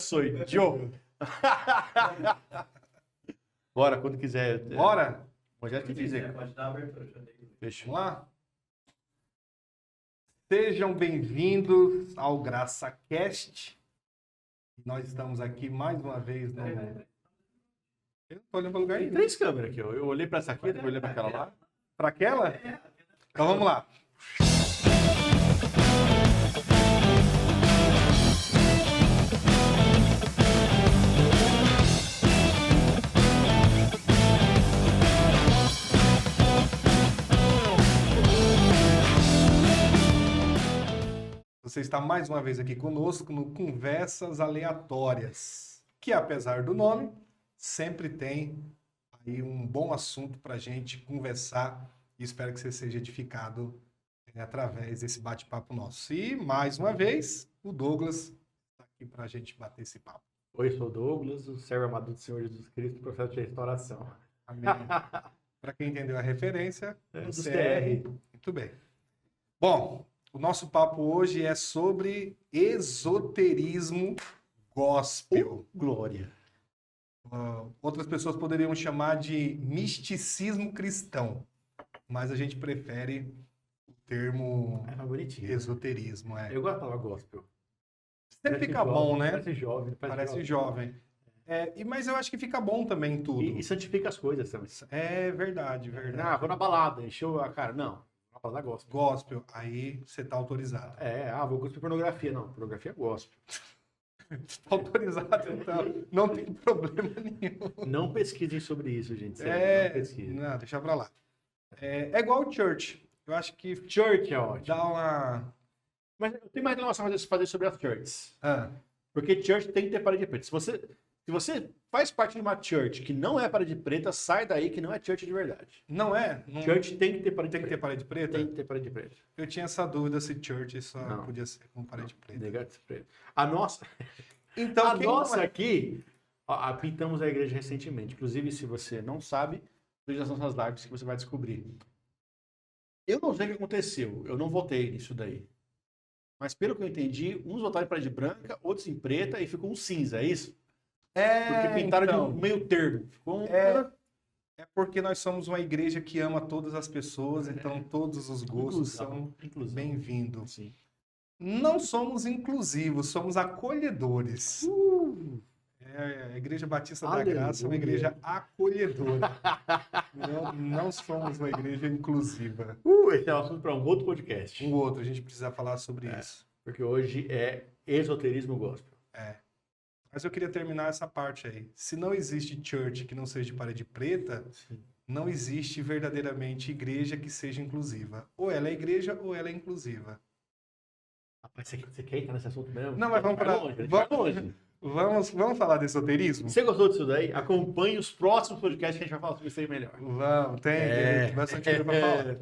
sou eu. Bora, quando quiser. Bora? Rogério, que dizer. Pode dar a abertura, já dei. Fechou. Vamos lá? Sejam bem-vindos ao GraçaCast. Nós estamos aqui mais uma vez no... Eu não tô olhando para lugar Tem nenhum. 3 câmeras aqui, ó. Eu olhei pra essa aqui, depois olhei pra aquela lá. Para aquela? Então vamos lá. Você está mais uma vez aqui conosco no Conversas Aleatórias, que apesar do nome, sempre tem aí um bom assunto para a gente conversar e espero que você seja edificado através desse bate-papo nosso. E, mais uma vez, o Douglas está aqui para a gente bater esse papo. Oi, sou o Douglas, o servo amado do Senhor Jesus Cristo, processo de restauração. Amém. Para quem entendeu a referência, É, do dos CR. Muito bem. Bom, o nosso papo hoje é sobre esoterismo gospel. Glória. Outras pessoas poderiam chamar de misticismo cristão, mas a gente prefere o termo É mais bonitinho. esoterismo. É. Eu gosto da palavra gospel. Sempre fica jovem, bom, né? Parece jovem. Parece jovem. Mas eu acho que fica bom também em tudo. E santifica as coisas também. É verdade, verdade. Ah, vou na balada, encheu a cara. Não, na balada gospel. Gospel, aí você tá autorizado. Vou cuspir pornografia. Não, pornografia é gospel. Tá autorizado, então não tem problema nenhum. Não pesquisem sobre isso, gente. Sério, não pesquisem. Não, deixa pra lá. É igual o church. Eu acho que Church é ótimo. dá uma... Mas eu tenho mais informação a fazer sobre as churches. Ah, Porque church tem que ter parede preta. Se você faz parte de uma church que não é parede preta, sai daí que não é church de verdade. não é? Não Church tem que ter parede tem que ter preta. parede preta? Tem que ter parede preta. Eu tinha essa dúvida se church só Não. podia ser com parede preta. Negativo preto. A nossa, Então, a quem nossa não é- aqui, pintamos a igreja recentemente. Inclusive, se você não sabe, veja as nossas lives que você vai descobrir. Eu não sei o que aconteceu. Eu não votei nisso daí. Mas pelo que eu entendi, uns votaram em parede branca, outros em preta e ficou um cinza, é isso? Porque pintaram então, de um meio termo. Ficou um... é porque nós somos uma igreja que ama todas as pessoas, então todos os gostos são Inclusão. bem-vindos. Sim. Não somos inclusivos, somos acolhedores. A Igreja Batista da Aleluia. Graça é uma igreja acolhedora. Não somos uma igreja inclusiva. Esse é um assunto para um outro podcast. Um outro, a gente precisa falar sobre isso. Porque hoje é esoterismo gospel. Mas eu queria terminar essa parte aí. Se não existe church que não seja de parede preta, não existe verdadeiramente igreja que seja inclusiva. Ou ela é igreja ou ela é inclusiva. Rapaz, você quer entrar nesse assunto mesmo? Não, mas vamos Vai pra- longe, vamos- vai longe. Vamos falar de esoterismo? Você gostou disso daí? Acompanhe os próximos podcasts que a gente vai falar sobre isso aí melhor. Vamos, tem bastante coisa pra falar.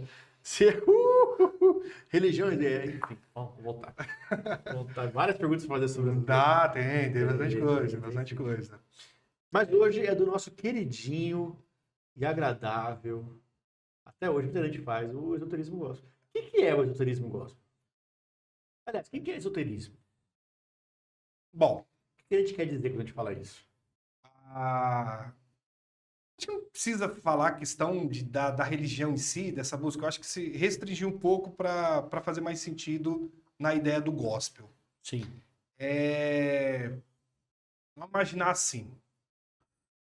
Religião, enfim, vamos voltar. Várias perguntas para fazer sobre isso. Dá, tem bastante coisa. Mas hoje é do nosso queridinho e agradável. Até hoje muita gente faz o esoterismo gospel. O que é o esoterismo gospel? Aliás, o que é esoterismo? Bom, O que a gente quer dizer quando a gente fala isso? a gente não precisa falar a questão da religião em si, dessa música. Eu acho que se restringir um pouco para fazer mais sentido na ideia do gospel. Sim. Vamos imaginar assim.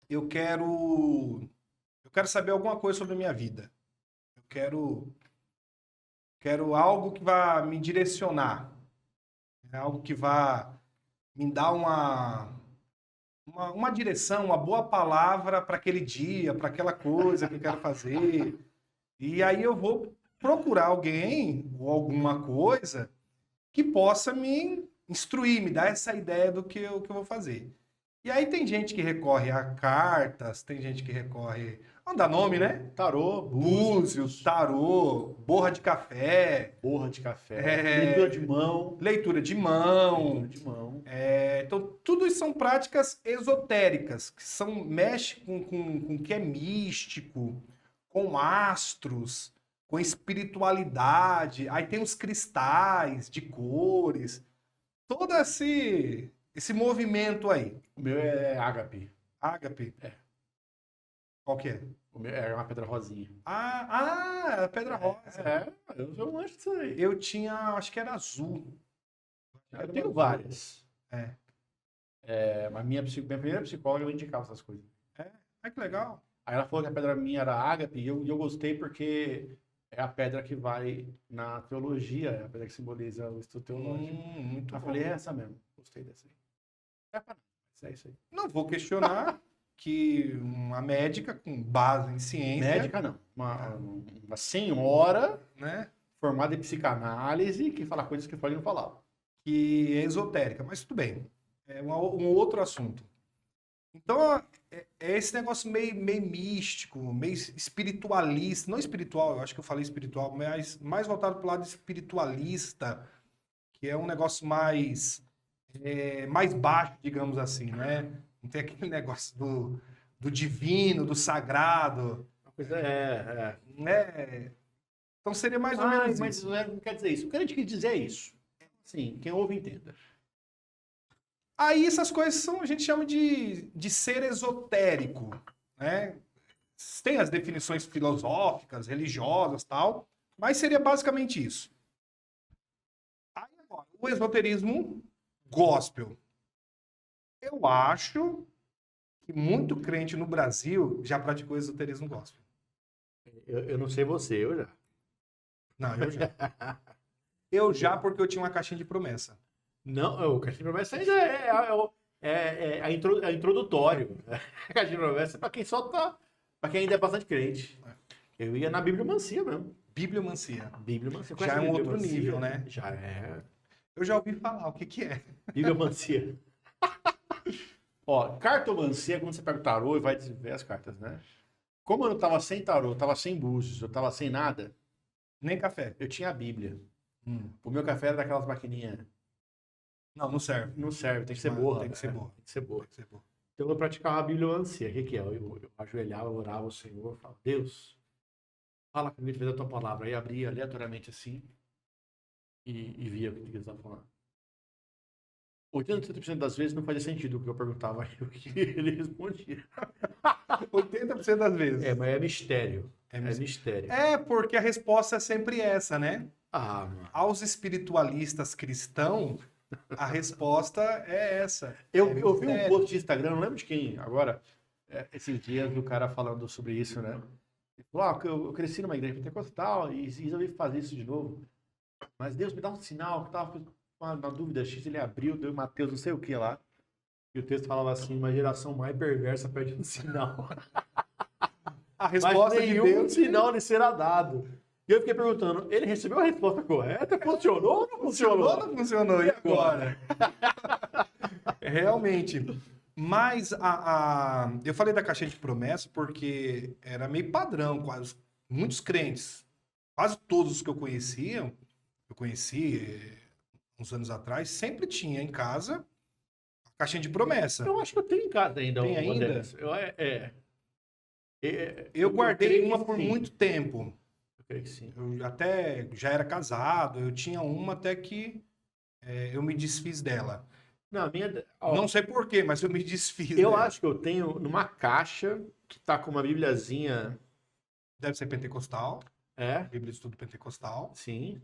Eu quero saber alguma coisa sobre a minha vida. Eu quero algo que vá me direcionar. Algo que vá me dar uma direção, uma boa palavra para aquele dia, para aquela coisa que eu quero fazer. E aí eu vou procurar alguém ou alguma coisa que possa me instruir, me dar essa ideia do que eu vou fazer. E aí tem gente que recorre a cartas, tem gente que recorre... Vamos dar nome, né? Tarô, Búzios, tarô, borra de café, borra de café, leitura de mão. leitura de mão. Leitura de mão. Então, tudo isso são práticas esotéricas, que mexe com o que é místico, com astros, com espiritualidade. Aí tem os cristais de cores. Todo esse movimento aí, O meu é ágape. ágape, É. qual que é? O meu é uma pedra rosinha. Ah, pedra rosa. É, eu sou um anjo disso aí. Eu tinha, acho que era azul. Eu tenho várias. É. Mas minha primeira psicóloga me indicava essas coisas. Ai, que legal. Aí ela falou que a pedra minha era ágape e eu gostei porque é a pedra que vai na teologia, é a pedra que simboliza o estudo teológico. Muito Aí eu bom. falei, é essa mesmo. Gostei dessa aí. É pra nada, mas é isso aí. Não vou questionar que uma médica com base em ciência, Médica não. Uma senhora né, formada em psicanálise que fala coisas que pode não falar. que é esotérica, mas tudo bem. É um outro assunto. Então, é esse negócio meio místico, meio espiritualista. Não espiritual, eu acho que eu falei espiritual, mas mais voltado para o lado espiritualista, que é um negócio mais baixo, digamos assim, né? Não tem aquele negócio do divino, do sagrado, Uma coisa né? Então seria mais ou menos mas isso. não quer dizer isso. O que a gente quis dizer é isso. Sim, quem ouve entenda. Aí essas coisas a gente chama de ser esotérico, né? Tem as definições filosóficas, religiosas, tal, mas seria basicamente isso. Aí agora, o esoterismo gospel. Eu acho que muito crente no Brasil já praticou esoterismo gospel. Eu não sei você, eu já. Não, eu já. Eu já porque eu tinha uma caixinha de promessa. Não, o Caixinha de Promessa ainda é introdutório. A Caixinha de Promessa é pra quem só tá. Pra quem ainda é bastante crente. Eu ia na Bibliomancia mesmo. Bibliomancia. Bibliomancia. Já é um outro Bibliomancia? nível, né? Já é. Eu já ouvi falar o que é. Bibliomancia. Ó, cartomancia é quando você pega o tarô e vai ver as cartas, né? Como eu não tava sem tarô, eu tava sem búzios, eu tava sem nada, Nem café. eu tinha a Bíblia. O meu café era daquelas maquininhas. Não, não serve. Não serve, tem que ser Mas borra. tem que ser né? borra. Tem que ser borra. Tem que ser bom. Então eu praticava a bibliomancia. O que que é? Eu ajoelhava, orava ao Senhor, falava, Deus, fala comigo através da tua palavra. Aí abria aleatoriamente assim e via o que Deus estava falando. 80% das vezes não fazia sentido o que eu perguntava aí, o que ele respondia. 80% das vezes. Mas é mistério. É É mistério. É, porque a resposta é sempre essa, né? Ah, mano. Aos espiritualistas cristãos, a resposta é essa. Eu É vi um mistério. post de Instagram, não lembro de quem agora, esses dias, do cara falando sobre isso, né? Ele falou, eu cresci numa igreja pentecostal e resolvi fazer isso de novo. Mas Deus me dá um sinal, que eu tava com uma dúvida X, ele abriu, deu Mateus não sei o que lá. E o texto falava assim, uma geração mais perversa pede um sinal. A Mas resposta de nenhum Deus sinal lhe será dado. E eu fiquei perguntando, ele recebeu a resposta correta? Funcionou ou não funcionou? funcionou ou não funcionou? E agora? Realmente. Mas eu falei da caixinha de promessa porque era meio padrão, quase muitos crentes, quase todos os que eu conheci uns anos atrás, sempre tinha em casa a caixinha de promessa. Eu acho que eu tenho em casa ainda. Tem uma ainda? dessas. Eu guardei creio que uma por sim. muito tempo. Eu creio que sim. Eu até já era casado, eu tinha uma até que eu me desfiz dela. Não, a minha. Ó, Não sei porquê, mas eu me desfiz eu dela. acho que eu tenho numa caixa que tá com uma bibliazinha. Deve ser pentecostal, É, Bíblia de Estudo Pentecostal. sim.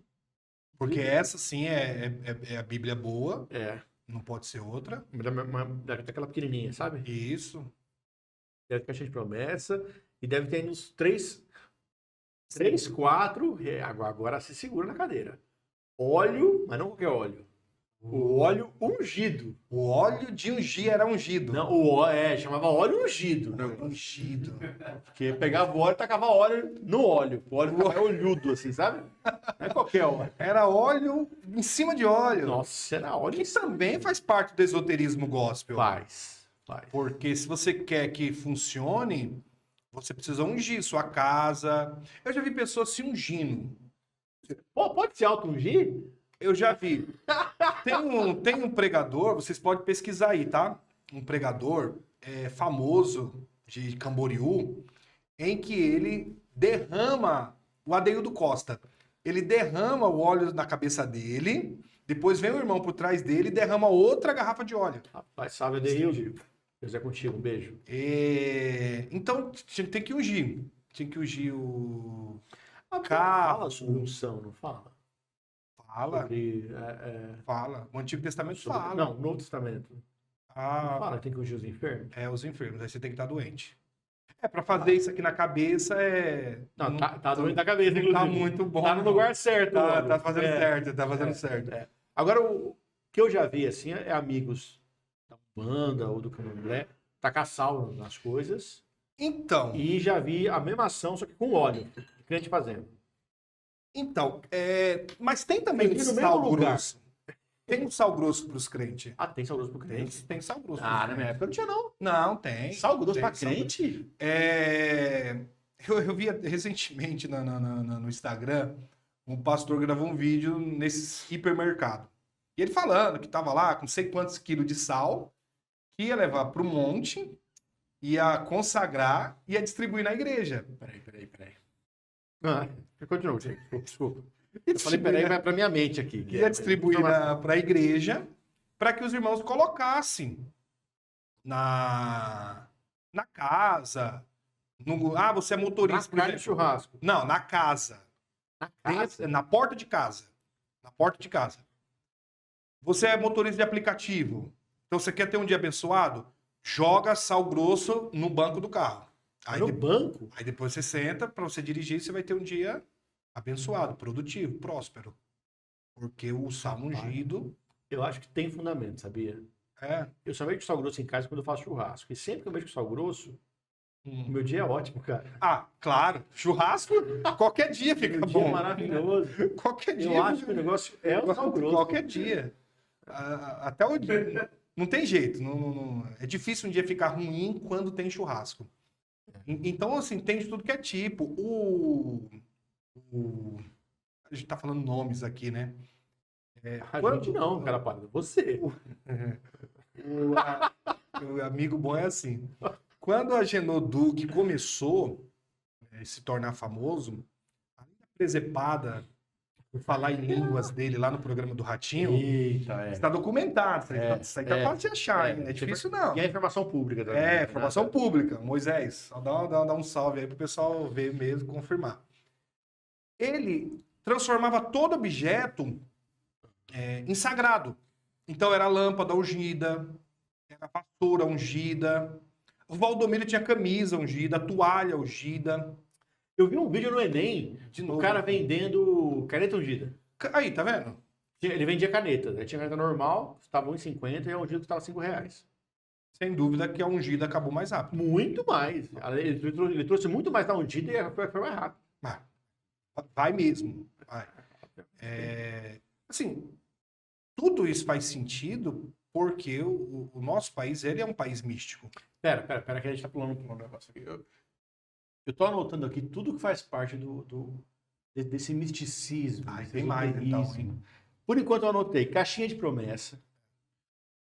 Porque essa sim é a Bíblia boa, É. não pode ser outra. Daquela pequenininha, sabe? Isso. Deve ter caixinha de promessa. E deve ter uns 3, 4. Agora se segura na cadeira. Óleo, mas não qualquer óleo. O óleo ungido. O óleo de ungir era ungido. Não, chamava óleo ungido. Né? Ungido. Porque pegava o óleo e tacava óleo no óleo. O óleo ficava olhudo, assim, sabe? Não é qualquer óleo. Era óleo em cima de óleo. Nossa, era óleo. Que também faz parte do esoterismo gospel. Faz. Porque se você quer que funcione, você precisa ungir sua casa. Eu já vi pessoas se ungindo. Pô, pode se auto-ungir? Eu já vi. Tem um pregador, vocês podem pesquisar aí, tá? Um pregador famoso de Camboriú, em que ele derrama o Adeildo Costa. Ele derrama o óleo na cabeça dele, Depois vem o irmão por trás dele e derrama outra garrafa de óleo. Rapaz, salve a Deildo. Deus é contigo, um beijo. Então, tem que ungir. Tinha que ungir o Fala carro. sobre unção, não fala? Fala, Sobre, fala. O Antigo Testamento sobre- fala. Não, no Novo Testamento. Não Ah, fala que tem que ungir os enfermos? os enfermos. Aí você tem que estar doente. Pra fazer isso aqui na cabeça Não, tá doente da cabeça, não inclusive. tá muito bom. Tá no lugar certo. Tá, olha. tá fazendo É, certo, tá fazendo é, certo. é. Agora, o que eu já vi, assim, é amigos da Umbanda ou do Candomblé tacar sal nas coisas. Então, E já vi a mesma ação, só que com óleo. O crente fazendo. mas tem também Tem que ir no sal mesmo lugar. grosso. Tem um sal grosso pros crentes. Ah, tem sal grosso pro crente? Tem sal grosso. Ah, pros na minha época não tinha, não. Não, tem. Sal grosso Tem pra sal grosso. crente? Eu vi recentemente no Instagram, um pastor gravou um vídeo nesse hipermercado. E ele falando que tava lá com não sei quantos quilos de sal, que ia levar pro monte, ia consagrar e ia distribuir na igreja. Peraí. Ah, continua, desculpa. Eu falei, peraí, vai pra minha mente aqui. Ia distribuir para a igreja para que os irmãos colocassem na casa. Você é motorista. Na por carne de exemplo. churrasco. Não, na casa. Na casa? Na porta de casa. Na porta de casa. Você é motorista de aplicativo. Então você quer ter um dia abençoado? Joga sal grosso no banco do carro. No banco? Aí depois você senta para você dirigir, você vai ter um dia abençoado, produtivo, próspero. Porque o sal ungido Eu acho que tem fundamento, sabia? é. Eu só vejo sal grosso em casa quando eu faço churrasco. E sempre que eu vejo sal grosso, o meu dia é ótimo, cara. Claro. Churrasco, qualquer dia fica Meu dia é bom. maravilhoso. Qualquer dia. Eu acho que o negócio é o sal grosso. Qualquer dia. Até o dia. Não tem jeito. É difícil um dia ficar ruim quando tem churrasco. Então, assim, tem de tudo que é tipo. A gente tá falando nomes aqui, né? Gente não, cara, para. Você. O amigo bom é assim. Quando a Genoduc começou a se tornar famoso, a presepada por falar em línguas dele lá no programa do Ratinho, Eita, está documentado. Isso aí tá fácil de achar, hein? Não é difícil, não. E a informação pública também. né? Informação pública. Moisés, só dá um salve aí pro pessoal ver mesmo, confirmar. Ele transformava todo objeto em sagrado. Então era lâmpada ungida, era vassoura ungida, o Valdomiro tinha camisa ungida, toalha ungida. Eu vi um vídeo no Enem, De o novo. cara vendendo caneta ungida. Aí, tá vendo? Ele vendia caneta. Tinha caneta normal, estava R$1,50 e a ungida estava R$5. Sem dúvida que a ungida acabou mais rápido. Muito mais. Ele trouxe muito mais da ungida e foi mais rápido. Vai mesmo. Vai. Assim, tudo isso faz sentido porque o nosso país, ele é um país místico. Pera, que a gente tá pulando um negócio aqui. Eu tô anotando aqui tudo que faz parte desse misticismo. desse Tem mais então, esoterismo. hein? Por enquanto eu anotei caixinha de promessa.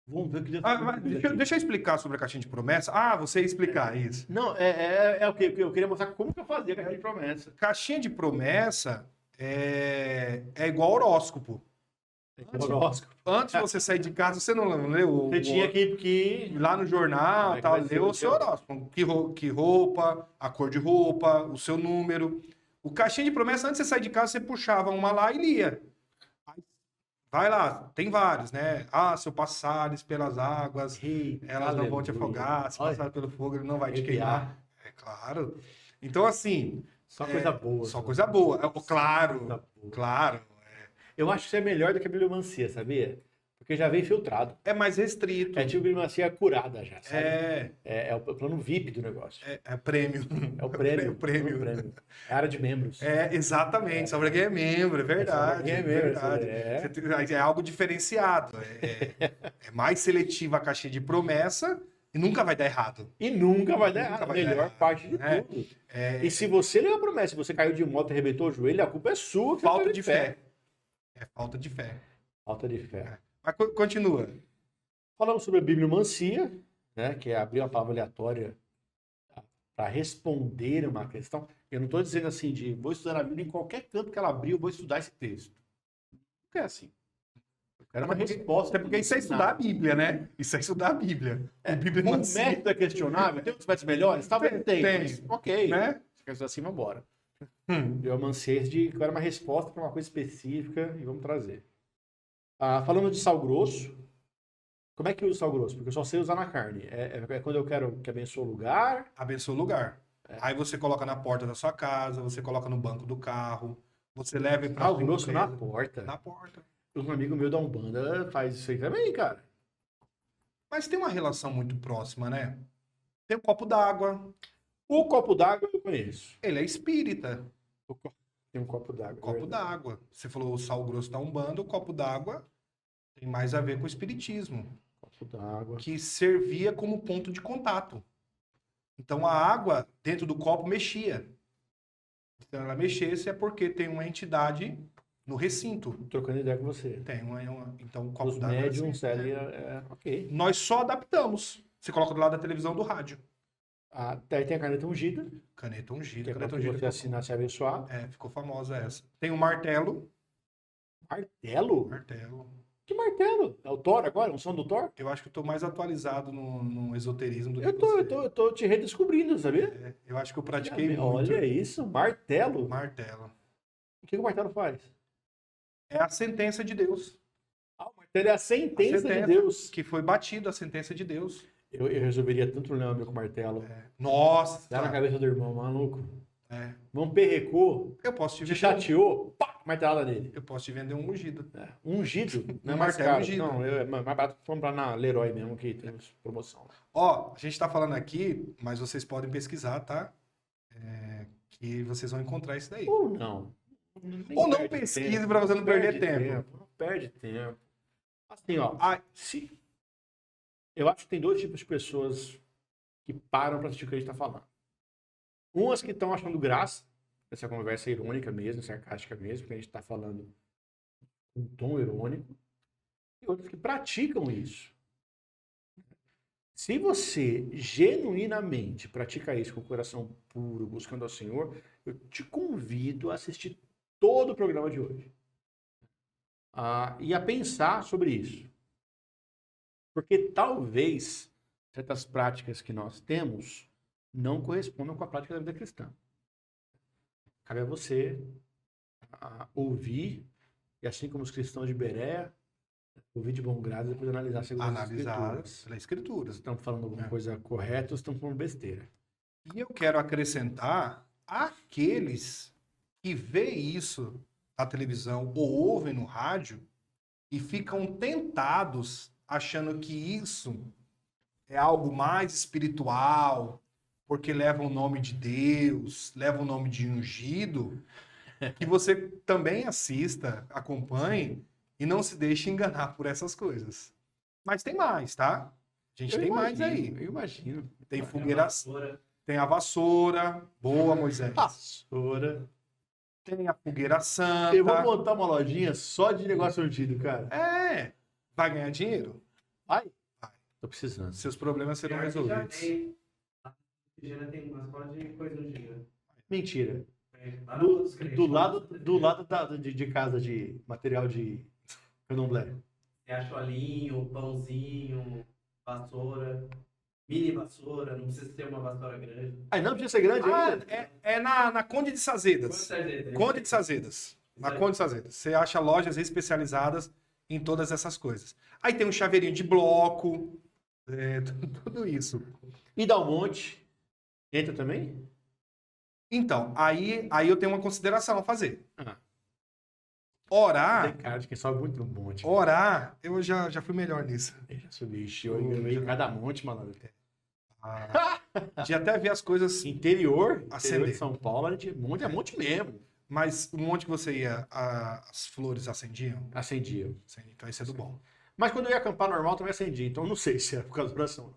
Vamos ver o que deu. Deixa eu explicar sobre a caixinha de promessa. Você ia explicar isso. Não, é o que eu queria mostrar como que eu fazia a caixinha de promessa. Caixinha de promessa é igual horóscopo. Horóscopo. Antes de você sair de casa, você não leu? Você tinha que Lá no jornal, que tal, vai ser leu o o seu seu? horóscopo. Que roupa, a cor de roupa, o seu número. O caixinha de promessa, antes de você sair de casa, você puxava uma lá e lia. Vai lá, tem vários, né? Se eu passares pelas águas, elas não vão te afogar. Se passar pelo fogo, ele não vai te queimar. É claro. Então, assim... Só coisa boa. Só coisa boa. Claro, Coisa boa. claro. Eu acho que isso é melhor do que a bibliomancia, sabia? Porque já vem filtrado. É mais restrito. É tipo bibliomancia curada já, sabe? É É o plano VIP do negócio. prêmio. É o prêmio. É o prêmio. É a área de membros. Exatamente. Só pra quem é membro, é verdade. só pra quem é membro, verdade. É algo diferenciado. É mais seletiva a caixinha de promessa e nunca vai dar errado. E nunca vai dar Nunca errado. A vai dar melhor errado. parte de tudo. E se você leu a promessa, se você caiu de moto e arrebentou o joelho, a culpa é sua. que Falta você de teve fé. É falta de fé. Falta de fé. Mas continua. Falamos sobre a bibliomancia, né, que é abrir uma palavra aleatória para responder uma questão. Eu não estou dizendo assim vou estudar a Bíblia em qualquer canto que ela abrir, eu vou estudar esse texto. Não é assim. Era uma resposta. Até porque isso é estudar a Bíblia, né? Isso é estudar a Bíblia. A Bíblia O não ensina, método é questionável, tem outros métodos melhores? Talvez Tem, tenha, mas ok. né? Você quer estudar assim, vambora. Hum. Deu uma anseios de que era uma resposta para uma coisa específica e vamos trazer. Falando de sal grosso, como é que usa o sal grosso? Porque eu só sei usar na carne. É quando eu quero que abençoe o lugar. Abençoa o lugar. Aí você coloca na porta da sua casa, você coloca no banco do carro, você leva para Sal grosso na porta. Na porta. Um amigo meu da Umbanda faz isso aí também, cara. Mas tem uma relação muito próxima, né? Tem um copo d'água. O copo d'água eu conheço. Ele é espírita. Tem um copo d'água. Copo d'água. Você falou o sal grosso da Umbanda, o copo d'água tem mais a ver com o espiritismo, Copo d'água. que servia como ponto de contato. Então a água dentro do copo mexia. Se ela mexesse é porque tem uma entidade no recinto. Trocando ideia com você. Tem então o copo Os d'água é médiums assim, ali, né? ok. Nós só adaptamos. Você coloca do lado da televisão do rádio. Daí tem a caneta ungida, Caneta ungida. que é Caneta quando ungida você assinar se abençoar. ficou famosa essa. Tem um martelo. Martelo? Martelo. Que martelo? É o Thor agora? Um som do Thor? Eu acho que eu tô mais atualizado no esoterismo do que Eu tô te redescobrindo, sabia? Eu acho que eu pratiquei muito. Olha isso, martelo. Martelo. O que o martelo faz? É a sentença de Deus. O martelo é a sentença de Deus. Que foi batida a sentença de Deus. Eu resolveria tanto problema meu com o martelo. Nossa. Dá na cabeça do irmão, maluco. É. Não perrecou, Eu posso te te vender. chateou, pá, martelada nele. Eu posso te vender um ungido. Ungido, não é Um mais martelo caro. ungido. Não, é mais barato comprar na Leroy mesmo, que tem promoção. Ó, a gente tá falando aqui, mas vocês podem pesquisar, tá? Que vocês vão encontrar isso daí. Ou não. Ou não pesquise para você não perder tempo. Não perde tempo. Assim, ó. Se... Eu acho que tem dois tipos de pessoas que param para assistir o que a gente tá falando. Umas que estão achando graça, essa conversa irônica mesmo, sarcástica mesmo, que a gente tá falando com um tom irônico. E outras que praticam isso. Se você genuinamente pratica isso com o coração puro, buscando ao Senhor, eu te convido a assistir todo o programa de hoje. E a pensar sobre isso. Porque talvez certas práticas que nós temos não correspondam com a prática da vida cristã. Cabe a você ouvir, e assim como os cristãos de Berea, ouvir de bom grado e depois analisar segundo as escrituras. Pelas escrituras. Se estão falando alguma coisa correta ou se estão falando besteira. E eu quero acrescentar aqueles que veem isso na televisão ou ouvem no rádio e ficam tentados achando que isso é algo mais espiritual, porque leva o nome de Deus, leva o nome de ungido, que você também assista, acompanhe e não se deixe enganar por essas coisas. Mas tem mais, tá? A gente tem mais aí. Eu imagino. Tem fogueira, tem a vassoura, boa, Moisés. Vassoura. Tem a fogueira santa. Eu vou montar uma lojinha só de negócio ungido, cara. Vai ganhar dinheiro? Vai. Tô precisando. Seus problemas serão resolvidos. Tem uma escola de coisa ungida. Mentira. Do Do lado de casa de material de candomblé. Você acha olhinho, pãozinho, vassoura, mini vassoura, não precisa ser uma vassoura grande. Não precisa ser grande ainda? É na Conde de Sazedas. Conde de Sazedas. Na Conde de Sazedas. Você acha lojas especializadas em todas essas coisas. Aí tem um chaveirinho de bloco, tudo isso. E Dalmonte entra também? Então, aí eu tenho uma consideração a fazer. Orar, Tem cara de quem sobe muito no monte. orar, eu já fui melhor nisso. Eu já subi, eu em cada monte, malandro. De até ver as coisas, Interior Acender. de São Paulo, monte é monte mesmo. mas o monte que você ia, as flores acendiam? Acendia. Então isso é do bom. Mas quando eu ia acampar normal, também acendia. Então eu não sei se é por causa da oração.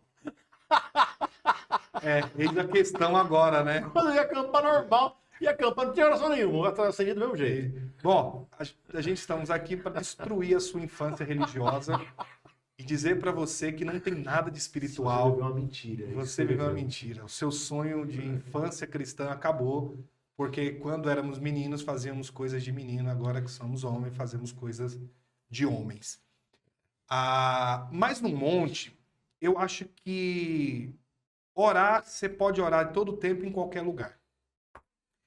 Eis a questão agora, né? Quando eu ia acampar normal, ia acampar, não tinha oração nenhuma. Eu acendia do mesmo jeito. Bom, a gente estamos aqui para destruir a sua infância religiosa e dizer para você que não tem nada de Você espiritual. viveu uma mentira. Você viveu uma mentira. O seu sonho de infância cristã acabou, porque quando éramos meninos fazíamos coisas de menino, agora que somos homens fazemos coisas de homens. Mas no monte, eu acho que orar, você pode orar todo tempo em qualquer lugar.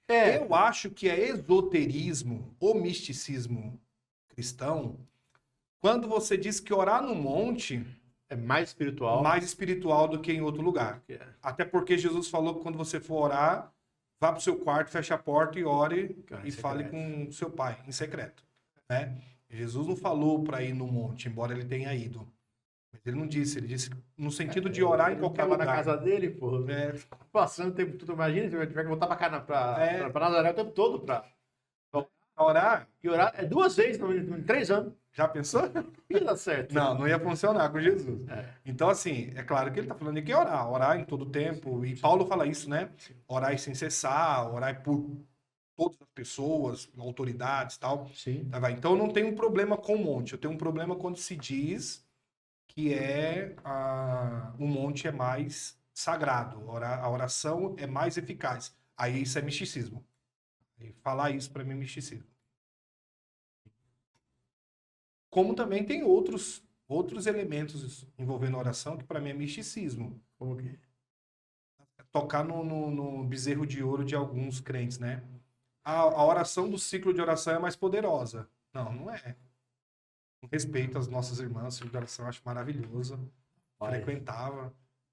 Eu acho que é esoterismo ou misticismo cristão quando você diz que orar no monte É mais espiritual. mais espiritual do que em outro lugar. Até porque Jesus falou que quando você for orar, vá para o seu quarto, feche a porta e ore Cara, e em fale secreto. com seu pai, em secreto. Né? Jesus não falou para ir no monte, embora ele tenha ido. Mas ele não disse, ele disse no sentido de orar em Ele qualquer tava lugar. na casa dele, pô. É, Passando o tempo todo. Imagina se eu tiver que voltar pra cá, É. pra Nazaré o tempo todo pra orar, e orar. É 2 vezes em 3 anos. já pensou? Ia dar certo. Não ia funcionar com Jesus. É. Então, assim, é claro que ele está falando de que orar em todo tempo. E Paulo fala isso, né? Orar sem cessar, orar por todas as pessoas, autoridades e tal. Sim. Tá, vai. Então, eu não tenho um problema com o monte. Eu tenho um problema quando se diz que o monte é mais sagrado, a oração é mais eficaz. Aí isso é misticismo. E falar isso para mim é misticismo. Como também tem outros elementos envolvendo a oração que para mim é misticismo. Como que? Tocar no bezerro de ouro de alguns crentes, né? A oração do ciclo de oração é mais poderosa. Não é. Com respeito às nossas irmãs, o ciclo de oração eu acho maravilhoso. Frequentava.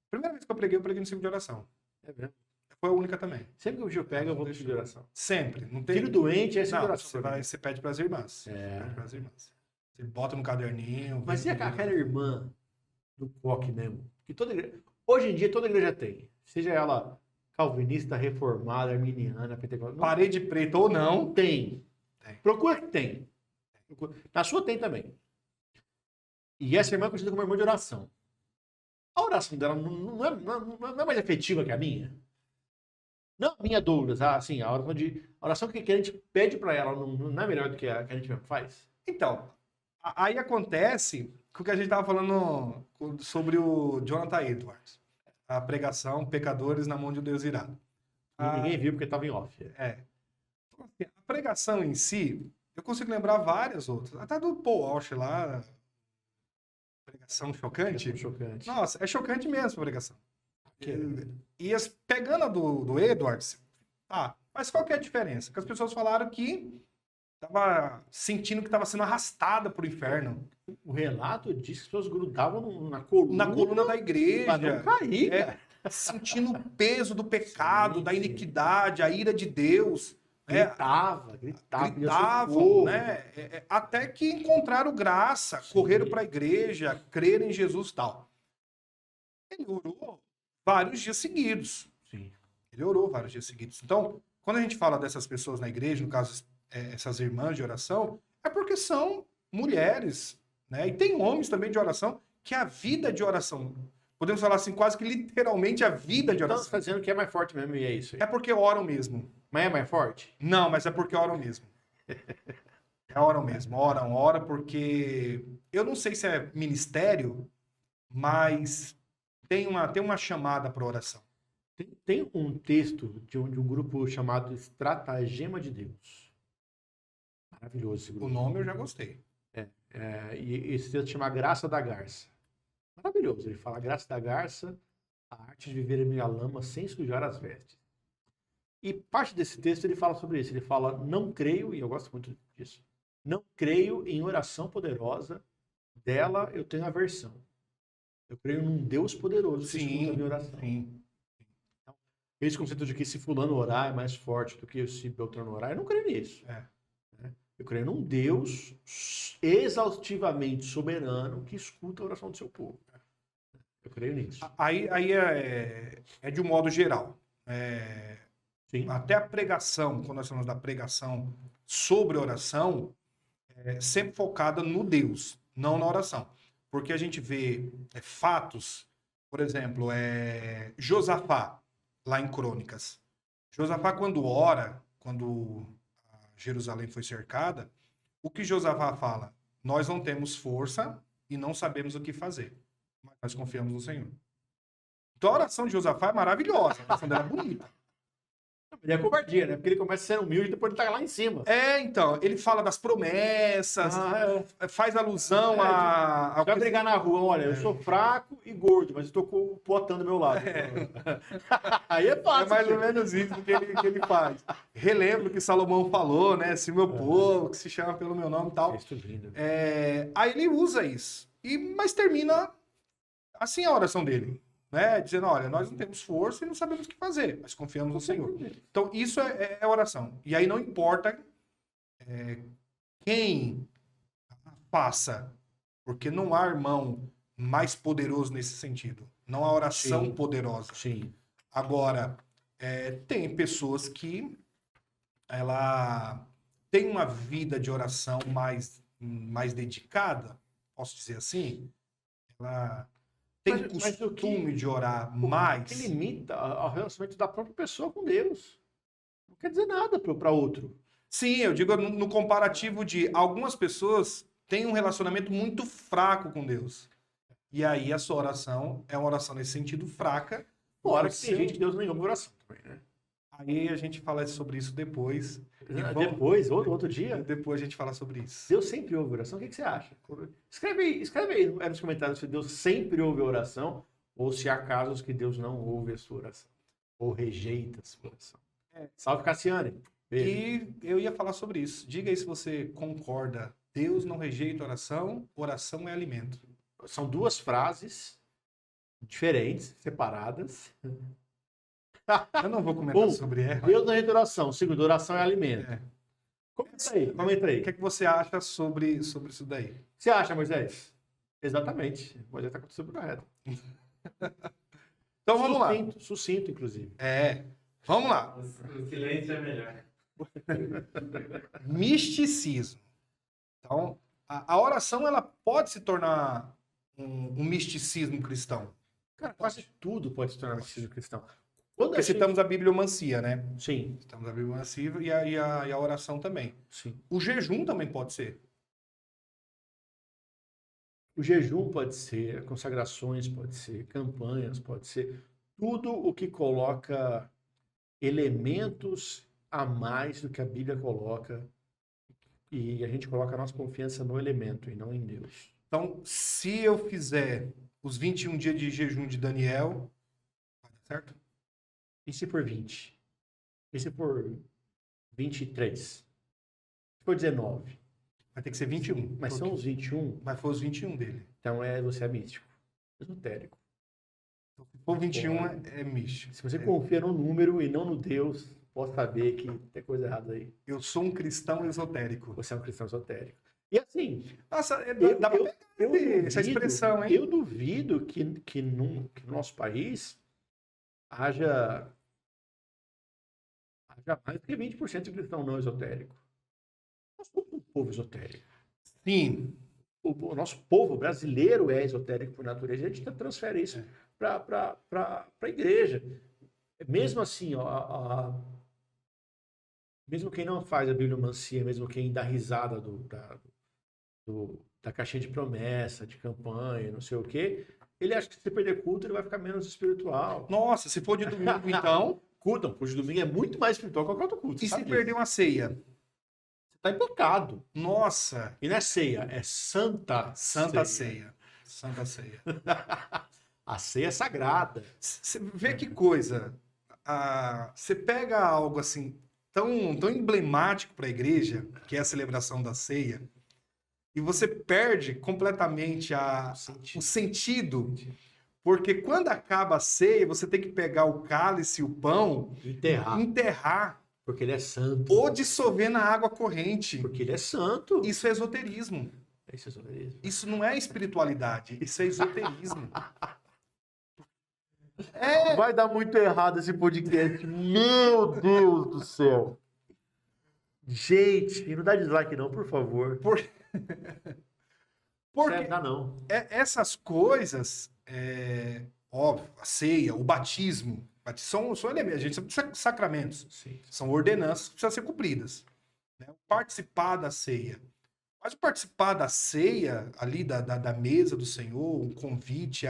Primeira vez que eu preguei no ciclo de oração. É mesmo. Foi a única também. Sempre que o bicho pega, eu vou pro ciclo de oração. Sempre. Não tem... Filho doente é ciclo de Não, oração. você pede para as irmãs. É. Pede pras irmãs. Você bota no caderninho. Mas e vê aquela irmã do coque mesmo? Que hoje em dia toda igreja tem. Seja ela calvinista, reformada, arminiana, pentecostal. Parede preta ou não. Tem. Tem. Procura que tem. Na sua tem também. E essa irmã é conhecida como irmã de oração. A oração dela não é mais efetiva que a minha? Não a minha, Douglas. Assim, a oração que a gente pede para ela não é melhor do que a gente mesmo faz? Então, aí acontece com o que a gente estava falando sobre o Jonathan Edwards. A pregação, pecadores na mão de Deus irado. E ninguém viu porque estava em off. Então, assim, a pregação em si, eu consigo lembrar várias outras. Até do Paul Walsh lá. Pregação chocante. É chocante. Nossa, é chocante mesmo a pregação. Que- Pegando a do Edwards, mas qual que é a diferença? Que as pessoas falaram que estava sentindo que estava sendo arrastada para o inferno. O relato diz que as pessoas grudavam na coluna. Na coluna da Pra igreja. não cair, cara. Sentindo o peso do pecado, Sim, da sim. iniquidade, a ira de Deus. Gritavam, Gritavam, né? Até que encontraram graça, Sim. correram para a igreja, creram em Jesus e tal. Ele orou vários dias seguidos. Sim. Ele orou vários dias seguidos. Então, quando a gente fala dessas pessoas na igreja, no caso, essas irmãs de oração, é porque são mulheres, né? E tem homens também de oração, que a vida de oração, podemos falar assim, quase que literalmente a vida de Então você oração, está dizendo que é mais forte mesmo e é isso aí. é porque oram mesmo. Mas é mais forte? Não, mas é porque oram mesmo. Oram mesmo, oram porque eu não sei se é ministério, mas tem uma chamada para oração. Tem um texto de um grupo chamado Estratagema de Deus. Maravilhoso esse O grupo. nome eu já gostei. E esse texto chama Graça da Garça. Maravilhoso. Ele fala Graça da Garça, a arte de viver em meio à lama sem sujar as vestes. E parte desse texto ele fala sobre isso. Ele fala, não creio, e eu gosto muito disso, não creio em oração poderosa, dela eu tenho aversão. Eu creio num Deus poderoso que escuta a minha oração. Sim. Esse conceito de que se fulano orar é mais forte do que se Beltrano orar, eu não creio nisso. Eu creio num Deus exaustivamente soberano que escuta a oração do seu povo. Eu creio nisso. Aí é de um modo geral. Sim. Até a pregação, quando nós falamos da pregação sobre oração, é sempre focada no Deus, não na oração. Porque a gente vê fatos, por exemplo, Josafá, lá em Crônicas. Josafá, quando ora, quando Jerusalém foi cercada, o que Josafá fala? Nós não temos força e não sabemos o que fazer, mas nós confiamos no Senhor. Então a oração de Josafá é maravilhosa, a oração dela é bonita. Ele é covardia, né? Porque ele começa sendo humilde e depois ele tá lá em cima. Então, ele fala das promessas, faz alusão ao Você vai brigar na rua, olha, eu sou fraco e gordo, mas eu tô com o potão do meu lado. Aí é É fácil. mais ou tio. menos isso que ele faz. Relembro que Salomão falou, né? Se o meu povo, que se chama pelo meu nome e tal. Texto lindo. Aí ele usa isso. Mas termina assim a oração dele. Né? Dizendo, olha, nós não temos força e não sabemos o que fazer, mas confiamos no Senhor. Então, isso é oração. E aí não importa quem faça, porque não há irmão mais poderoso nesse sentido. Não há oração Sim. poderosa. Sim. Agora, tem pessoas que ela tem uma vida de oração mais dedicada, posso dizer assim. Ela tem Mas o costume de orar O mais. que limita ao relacionamento da própria pessoa com Deus. Não quer dizer nada para outro. Sim, eu digo no comparativo de algumas pessoas têm um relacionamento muito fraco com Deus. E aí a sua oração é uma oração nesse sentido fraca. Fora que tem gente que Deus nem ouve oração também, né? Aí a gente fala sobre isso depois. Depois, outro dia, Depois a gente fala sobre isso. Deus sempre ouve oração. O que você acha? Escreve aí nos comentários se Deus sempre ouve oração ou se há casos que Deus não ouve a sua oração ou rejeita a sua oração. Salve, Cassiane. Beijo. E eu ia falar sobre isso. Diga aí se você concorda. Deus não rejeita oração, oração é alimento. São duas frases diferentes, separadas. Eu não vou comentar Um, sobre ela. Deus não rejeita oração. Segundo, oração é alimento. Comenta aí. O que é que você acha sobre isso daí? Você acha, Moisés? Exatamente. Moisés está com tudo correto. Então vamos lá. Sucinto, inclusive. Vamos lá. O silêncio é melhor. Misticismo. Então, a oração ela pode se tornar um misticismo cristão. Cara, quase tudo pode se tornar misticismo cristão. Porque citamos a bibliomancia, né? Sim, Citamos a bibliomancia e a oração também. sim. O jejum também pode ser. O jejum pode ser, consagrações pode ser, campanhas pode ser. Tudo o que coloca elementos a mais do que a Bíblia coloca. E a gente coloca a nossa confiança no elemento e não em Deus. Então, se eu fizer os 21 dias de jejum de Daniel, vai dar certo? E se for 20? E se for 23? Se for 19? Vai ter que ser 21. Mas são os 21, Mas foi os 21 dele. então você é místico, esotérico. Se for 21 é místico. Se você confia no número e não no Deus, pode saber que tem coisa errada aí. Eu sou um cristão esotérico. Você é um cristão esotérico. E assim, Nossa, dá pra pegar essa expressão, hein? eu duvido que no nosso país haja mais do que 20% de cristão não esotérico. Nós somos um povo esotérico. Sim. O nosso povo brasileiro é esotérico por natureza. A gente transfere isso para a igreja. Mesmo assim, mesmo quem não faz a bibliomancia, mesmo quem dá risada da caixinha de promessa, de campanha, não sei o quê, ele acha que se você perder culto, ele vai ficar menos espiritual. Nossa, se for de domingo, então. Culto de domingo é muito mais espiritual que qualquer outro culto. E sabe se disso? perder uma ceia? Você está em pecado. Nossa, E não é ceia, é santa ceia. Santa ceia. A ceia é sagrada. Você vê que coisa. Você pega algo assim tão emblemático para a igreja, que é a celebração da ceia, e você perde completamente o sentido. Porque quando acaba a ceia, você tem que pegar o cálice e o pão, enterrar, Porque ele é santo. ou dissolver na água corrente. Porque ele é santo. Isso é esoterismo. Isso é esoterismo. Isso não é espiritualidade, isso é esoterismo. Vai dar muito errado esse podcast. Meu Deus do céu. Gente, não dá dislike não, por favor. Porque Não. essas coisas, óbvio, a ceia, o batismo, são elementos, a gente sabe de sacramentos, Sim. são ordenanças que precisam ser cumpridas. Né? Participar da ceia. Mas o participar da ceia, ali da mesa do Senhor, um convite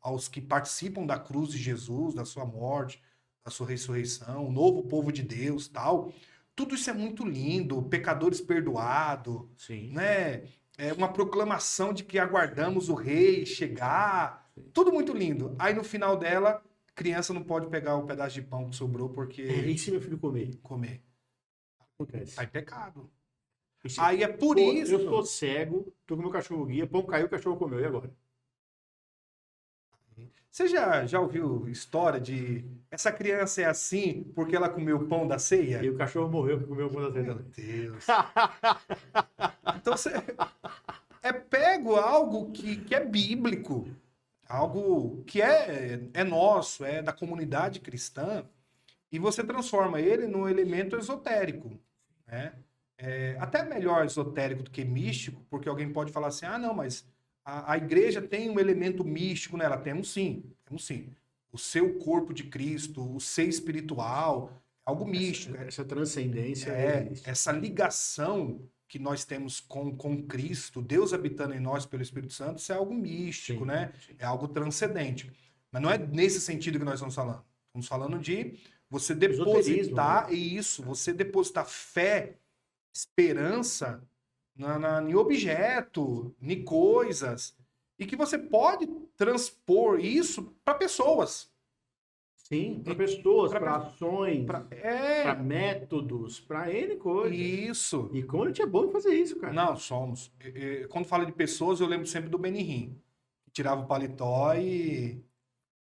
aos que participam da cruz de Jesus, da sua morte, da sua ressurreição, o novo povo de Deus, tal. Tudo isso é muito lindo, pecadores perdoados, Sim. né? É uma proclamação de que aguardamos o rei chegar. Tudo muito lindo. Aí no final dela, criança não pode pegar o pedaço de pão que sobrou E porque se meu filho comer? comer. Acontece. Aí pecado. E se- Aí é por Pô, isso. eu tô cego, tô com meu cachorro guia, pão caiu, o cachorro comeu, e agora? Você já ouviu história de essa criança é assim porque ela comeu o pão da ceia? E o cachorro morreu que comeu o pão da ceia Meu também. Deus. Então você é pego algo que é bíblico, algo que é nosso, é da comunidade cristã, e você transforma ele num elemento esotérico, né? É, até melhor esotérico do que místico, porque alguém pode falar assim, ah, não, mas a igreja tem um elemento místico nela. Temos sim, temos sim. O seu corpo de Cristo, o ser espiritual, é algo místico. Essa transcendência existe. Essa ligação que nós temos com Cristo, Deus habitando em nós pelo Espírito Santo, isso é algo místico, Sim, né? sim. É algo transcendente. Mas não é nesse sentido que nós estamos falando. Estamos falando de você depositar, né? isso, você depositar fé, esperança em objeto, em coisas, e que você pode transpor isso para pessoas. Sim, para pessoas, pra para ações, Pra- para métodos, para N coisas. isso. E como a gente é bom em fazer isso, cara. Não, somos. Quando fala de pessoas, eu lembro sempre do Benihim. Que tirava o paletó e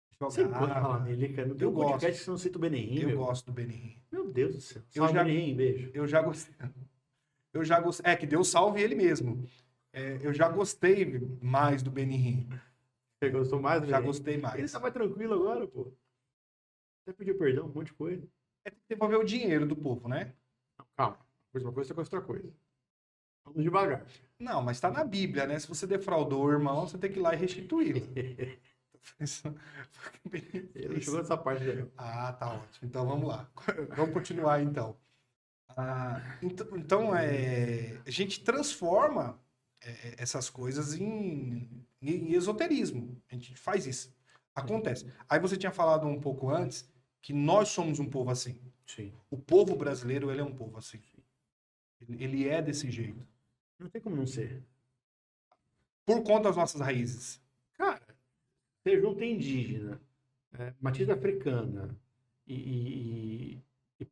Você gosta de falar jogava. nele, cara? Não tem Eu um podcast gosto. que você não cita o Benem, Eu meu. gosto do Benihim. Meu Deus do céu. Eu Salve, já- Benem, beijo. Eu já gostei. É, que Deus salve ele mesmo. Eu já gostei mais do Benihim. Você gostou mais do Já Benem? gostei Ele mais. tá mais tranquilo agora, pô. Até pediu perdão, um monte de coisa. É que devolver o dinheiro do povo, né? Calma. Uma coisa é outra coisa. Vamos devagar. Não, mas tá na Bíblia, né? Se você defraudou o irmão, você tem que ir lá e restituí-lo. Ele não chegou nessa parte dele. Ah, tá ótimo. Então vamos lá. Vamos continuar então. Então, a gente transforma essas coisas em esoterismo. A gente faz isso. Acontece. Aí você tinha falado um pouco antes que nós somos um povo assim. Sim. O povo brasileiro, ele é um povo assim. Ele é desse jeito. Não tem como não ser. Por conta das nossas raízes. Cara, você junta indígena, matriz africana e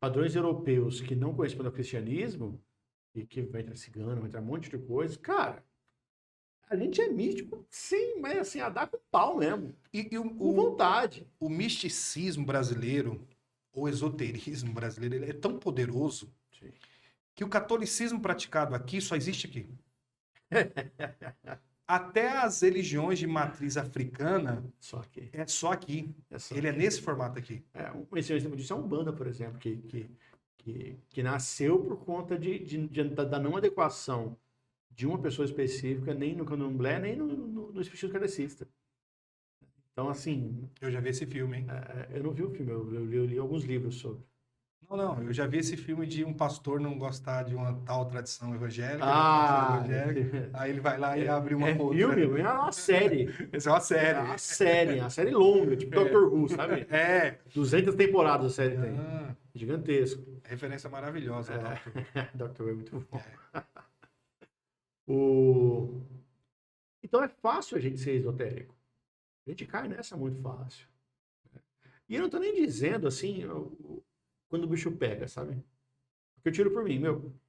padrões europeus que não correspondem ao cristianismo, e que vai entrar cigano, vai entrar um monte de coisa, cara, a gente é místico, sim, mas assim, a dar com pau mesmo, E com vontade. o misticismo brasileiro, o esoterismo brasileiro, ele é tão poderoso Sim. que o catolicismo praticado aqui só existe aqui. Até as religiões de matriz africana Só que. é só aqui. É só Ele é que- nesse formato aqui. Um exemplo disso é a Umbanda, por exemplo, que nasceu por conta da não adequação de uma pessoa específica, nem no candomblé, nem no espírito kardecista. Então, assim, Eu já vi esse filme, hein? eu não vi o filme, eu li alguns livros sobre. Não, eu já vi esse filme de um pastor não gostar de uma tal tradição evangélica, Ah, aí ele vai lá e abre uma outra. filme? É uma série. Essa é uma série. É uma série longa, tipo Doctor Who, sabe? É. 200 temporadas a série tem. Ah, Gigantesco. referência maravilhosa, Doctor. Doctor Who é muito bom. Então é fácil a gente ser esotérico. A gente cai nessa muito fácil. E eu não tô nem dizendo assim, quando o bicho pega, sabe? Porque eu tiro por mim,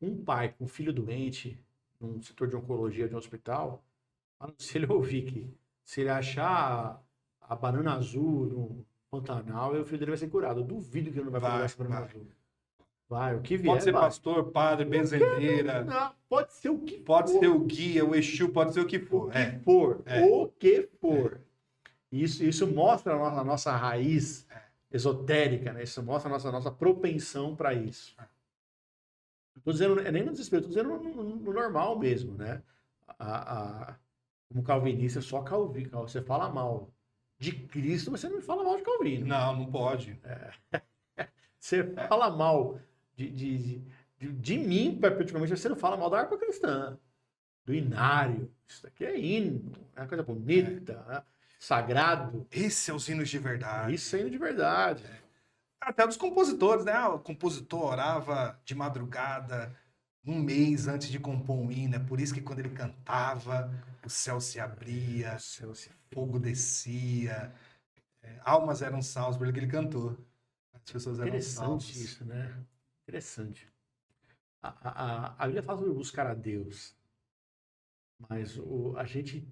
um pai com um filho doente, num setor de oncologia de um hospital, se ele ouvir que, se ele achar a banana azul no Pantanal, o filho dele vai ser curado. Eu duvido que ele não vai pegar essa banana azul. Vai, o que vier. Pode ser vai. pastor, padre, benzedeira, Não, pode ser o que pode for. ser o guia, o Exu, pode ser o que O for. que for. É. O que for. Isso mostra a nossa raiz esotérica, né? Isso mostra a nossa propensão para isso. Não tô dizendo, nem no desespero, tô dizendo no normal mesmo, né? Como calvinista, só Calvino. Você fala mal de Cristo, mas você não fala mal de Calvino. Não pode. Você fala mal de mim, particularmente, você não fala mal da harpa cristã, do inário. Isso daqui é hino, é uma coisa bonita, né? Sagrado. Esse é os hinos de verdade. Isso é hino de verdade. Até dos compositores, né? O compositor orava de madrugada, um mês antes de compor um hino. É por isso que quando ele cantava, o céu se abria, fogo descia, almas eram salvas, por isso que ele cantou. As pessoas eram Interessante salvas. isso, né? Interessante. A Bíblia fala sobre buscar a Deus, mas a gente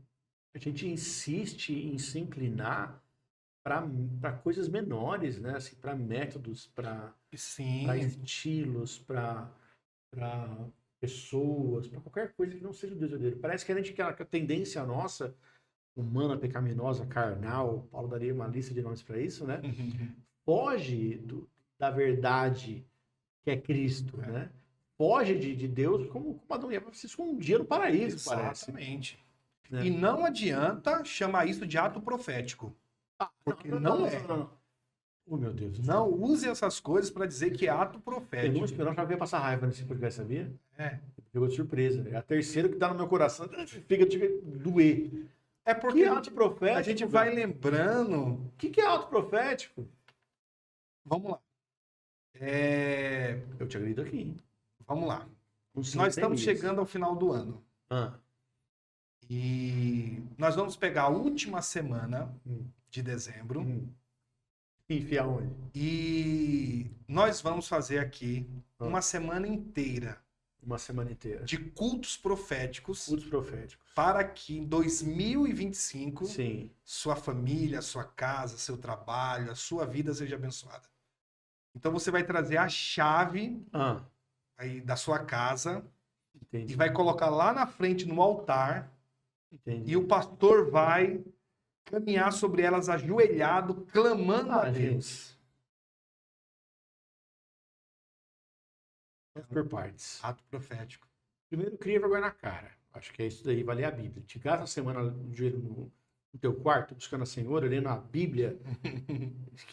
insiste em se inclinar para coisas menores, né? Assim, para métodos, para Sim, estilos, para pessoas, para qualquer coisa que não seja o Deus verdadeiro. Parece que que a tendência nossa, humana, pecaminosa, carnal, Paulo daria uma lista de nomes para isso, né? Foge da verdade que é Cristo, né? Foge de Deus como Adão e Eva se escondia no paraíso, parece. exatamente. Né? E não adianta chamar isso de ato profético. Porque não é. Oh, meu Deus. Não use essas coisas para dizer que é ato Eu profético. não esperava que eu ia passar raiva nesse podcast, sabia? É. Pegou de surpresa. É a terceira que dá no meu coração, fica de doer. É porque Que ato profético? a gente vai velho? lembrando. O que é ato profético? Vamos lá. Eu te acredito aqui. Vamos lá. Um sim, Nós sem estamos milhas. chegando ao final do ano. Ah, E nós vamos pegar a última semana Hum. de dezembro. Enfiar onde? E nós vamos fazer aqui Ah. uma semana inteira Uma semana inteira. de cultos proféticos Cultos proféticos. para que em 2025 Sim. sua família, sua casa, seu trabalho, a sua vida seja abençoada. Então você vai trazer a chave Ah, aí da sua casa entendi. e vai colocar lá na frente no altar Entendi. e o pastor vai caminhar sobre elas ajoelhado, clamando a gente. Deus. Vamos por partes. Ato profético. Primeiro, cria vergonha na cara. Acho que é isso daí, vai ler a Bíblia. Te gasta a semana de joelho no teu quarto, buscando a Senhora, lendo a Bíblia.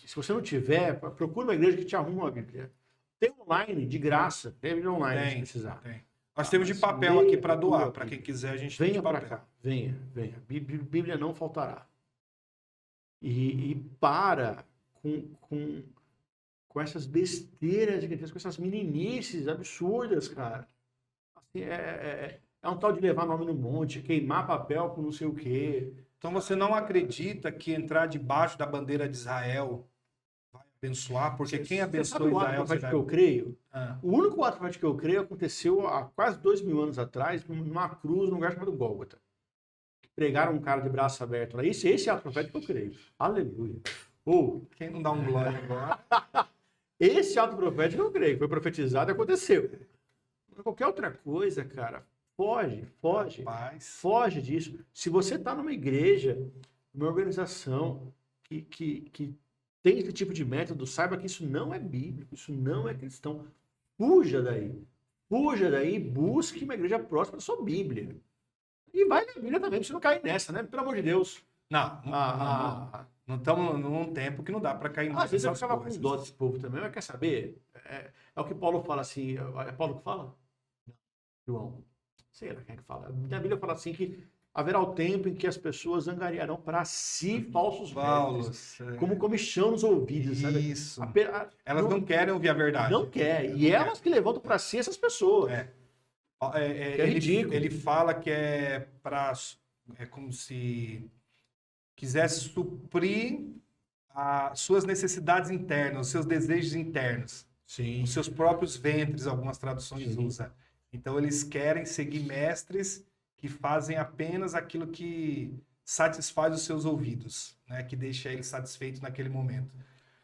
Se você não tiver, procura uma igreja que te arruma uma Bíblia. Tem online, de graça. Tem Bíblia online, se Tem, precisar. tem. Nós temos de mas papel leia aqui para a doar. tua Para quem Bíblia. quiser, a gente tem de Venha para papel. cá. Venha, venha. Bíblia não faltará. E para com essas besteiras, com essas meninices absurdas, cara. Assim, é um tal de levar nome no monte, queimar papel com não sei o quê. Então você não acredita que entrar debaixo da bandeira de Israel vai abençoar? Porque quem Você sabe abençoa o ato Israel profético será... que eu creio? Ah, O único ato profético que eu creio aconteceu há quase 2000 anos atrás, numa cruz, num lugar chamado Gólgota. Pregaram um cara de braço aberto lá. Esse é ato profético que eu creio. Aleluia. Ou, quem não dá um glória agora? esse ato profético eu creio. Foi profetizado e aconteceu. Qualquer outra coisa, cara, foge. Paz. Foge disso. Se você está numa igreja, numa organização que tem esse tipo de método, saiba que isso não é bíblico, isso não é cristão. Fuja daí. Fuja daí, busque uma igreja próxima da sua Bíblia. E vai na Bíblia também, pra você não cair nessa, né? Pelo amor de Deus. Não, não estamos num tempo que não dá para cair Às vezes eu nessas ficava com coisas. dó desse povo também, mas quer saber? É o que Paulo fala assim. É Paulo que fala? Não. João. Sei lá quem é que fala. Na Bíblia fala assim que haverá o tempo em que as pessoas angariarão para si falsos mestres, como comichão nos ouvidos, sabe? Isso. Elas não querem ouvir a verdade. Não quer. E elas que levantam para si essas pessoas. É ridículo. Ele fala que é como se quisesse suprir as suas necessidades internas, os seus desejos internos. Sim. Os seus próprios ventres, algumas traduções Sim. usam. Então eles querem seguir mestres que fazem apenas aquilo que satisfaz os seus ouvidos, né? Que deixa eles satisfeitos naquele momento.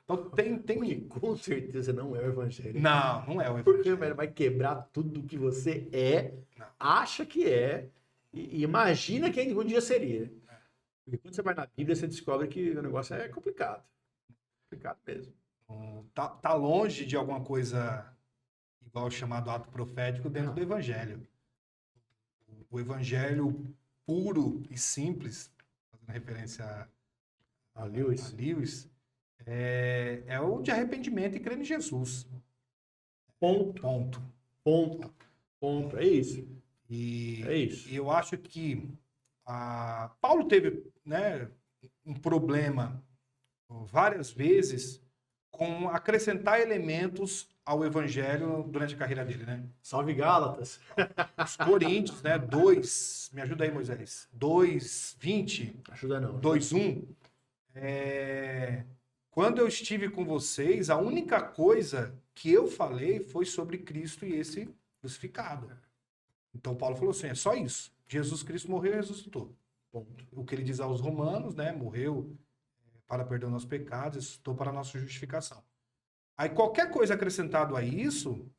Então Porque com certeza não é o evangelho. Não é o Porque evangelho. velho, vai quebrar tudo que você é, Não. acha que é, e imagina que um dia seria. Porque quando você vai na Bíblia, você descobre que o negócio é complicado. Complicado mesmo. Tá longe de alguma coisa igual o chamado ato profético dentro do evangelho. O evangelho puro e simples, fazendo referência a Lewis, é o de arrependimento e crer em Jesus. Ponto. É isso. É isso. E eu acho que Paulo teve, né, um problema várias vezes com acrescentar elementos ao evangelho durante a carreira dele, né? Salve Gálatas. Os Coríntios, né? 2, me ajuda aí, Moisés. 2:20, Ajuda não. 2:1. Quando eu estive com vocês, a única coisa que eu falei foi sobre Cristo e esse crucificado. Então Paulo falou assim, é só isso. Jesus Cristo morreu e ressuscitou. Ponto. O que ele diz aos romanos, né? Morreu para perdoar nossos pecados, ressuscitou para a nossa justificação. Aí qualquer coisa acrescentado a isso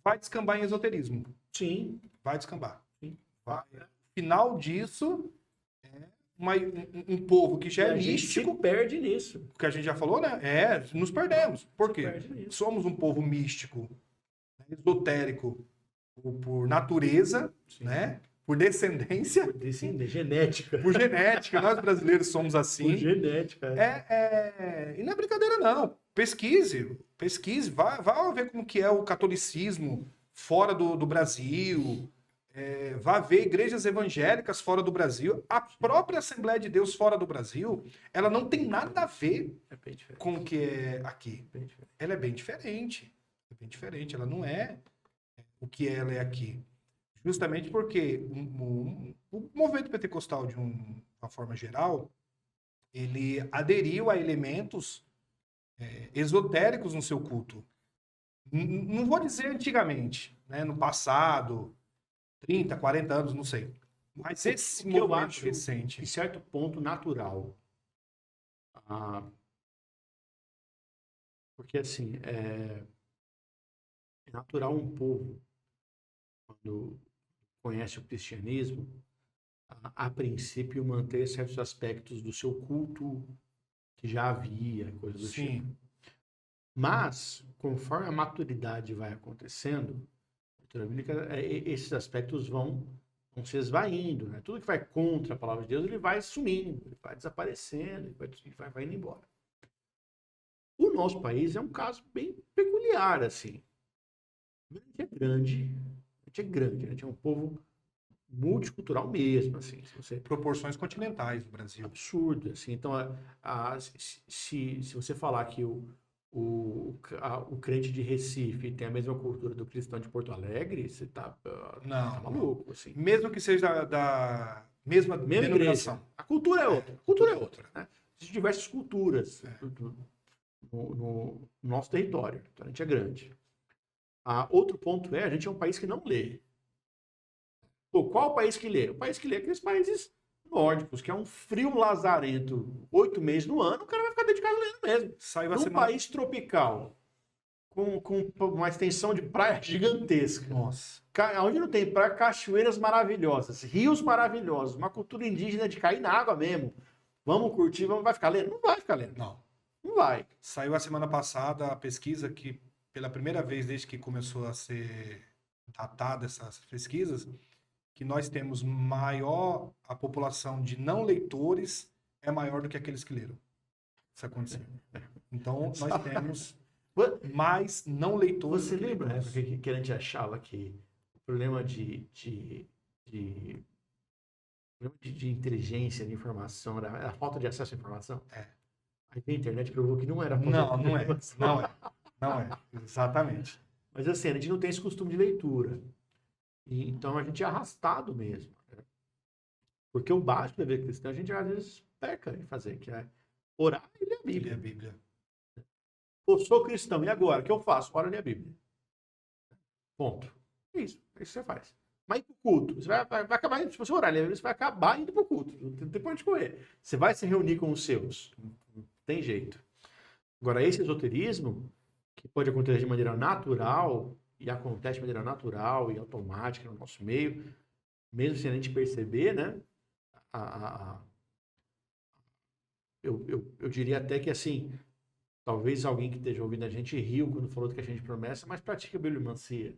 vai descambar em esoterismo. Sim. Vai descambar. Sim. Vai. Final disso é um povo que já é a gente místico, se perde nisso. que a gente já falou, né? Nos perdemos. Por quê? perde nisso. Somos um povo místico, né? Esotérico por natureza, Sim. né? Por descendência, Sim, de genética. por genética. Nós brasileiros somos assim. Por genética. E não é brincadeira, não. Pesquise, vá ver como que é o catolicismo fora do Brasil, vá ver igrejas evangélicas fora do Brasil. A própria Assembleia de Deus fora do Brasil, ela não tem nada a ver É bem diferente. com o que é aqui. Bem diferente. Ela é bem diferente. É bem diferente. Ela não é o que ela é aqui. Justamente porque o movimento pentecostal, de uma forma geral, ele aderiu a elementos esotéricos no seu culto. Não vou dizer antigamente, né? No passado, 30, 40 anos, não sei. Mas esse que eu movimento acho, recente... em certo ponto, natural. Porque, assim, é natural um povo, quando conhece o cristianismo, a princípio manter certos aspectos do seu culto que já havia, coisas do tipo. Sim, Mas, conforme a maturidade vai acontecendo, a leitura bíblica, esses aspectos vão se esvaindo, né? Tudo que vai contra a palavra de Deus, ele vai sumindo, ele vai desaparecendo, ele vai indo embora. O nosso país é um caso bem peculiar, assim. A gente é grande, a gente é um povo multicultural mesmo, assim. Se você proporções continentais do Brasil. absurdo, assim. Então, se você falar que o crente de Recife tem a mesma cultura do cristão de Porto Alegre, você tá Não, maluco, assim. Mesmo que seja da mesma Mesma denominação. igreja. A cultura é outra. A cultura é outra, né? Existem diversas culturas no nosso território. Então, a gente é grande. Outro ponto a gente é um país que não lê. Pô, qual o país que lê? O país que lê é aqueles países nórdicos, que é um frio lazarento, 8 meses no ano, o cara vai ficar dentro de casa lendo mesmo. Saiu a Num semana... país tropical, com uma extensão de praia gigantesca, Nossa. onde não tem praia, cachoeiras maravilhosas, rios maravilhosos, uma cultura indígena de cair na água mesmo. Vamos curtir, vai ficar lendo? Não vai ficar lendo. Não vai. Saiu a semana passada a pesquisa que, pela primeira vez desde que começou a ser datada essas pesquisas, que nós temos a população de não leitores é maior do que aqueles que leram. Isso aconteceu. Então, nós temos mais não leitores. Você lembra, né, que a gente achava que o problema de inteligência, de informação, era a falta de acesso à informação? Aí a internet provou que não era. Não é. Exatamente. Mas assim, a gente não tem esse costume de leitura. Então a gente é arrastado mesmo. Né? Porque o básico da vida cristã a gente às vezes peca em fazer, que é orar e ler a Bíblia. Ler a Bíblia. Eu sou cristão, e agora? O que eu faço? Ora e ler a Bíblia. Ponto. É isso que você faz. Mas ir pro culto, você vai acabar, se você orar e ler a Bíblia, você vai acabar indo pro culto. Não tem pra onde correr. Você vai se reunir com os seus. Não tem jeito. Agora, esse esoterismo, que pode acontecer de maneira natural, e acontece de maneira natural e automática no nosso meio, mesmo sem a gente perceber, né? Eu diria até que, assim, talvez alguém que esteja ouvindo a gente riu quando falou do que a gente promessa, mas pratica a bibliomancia.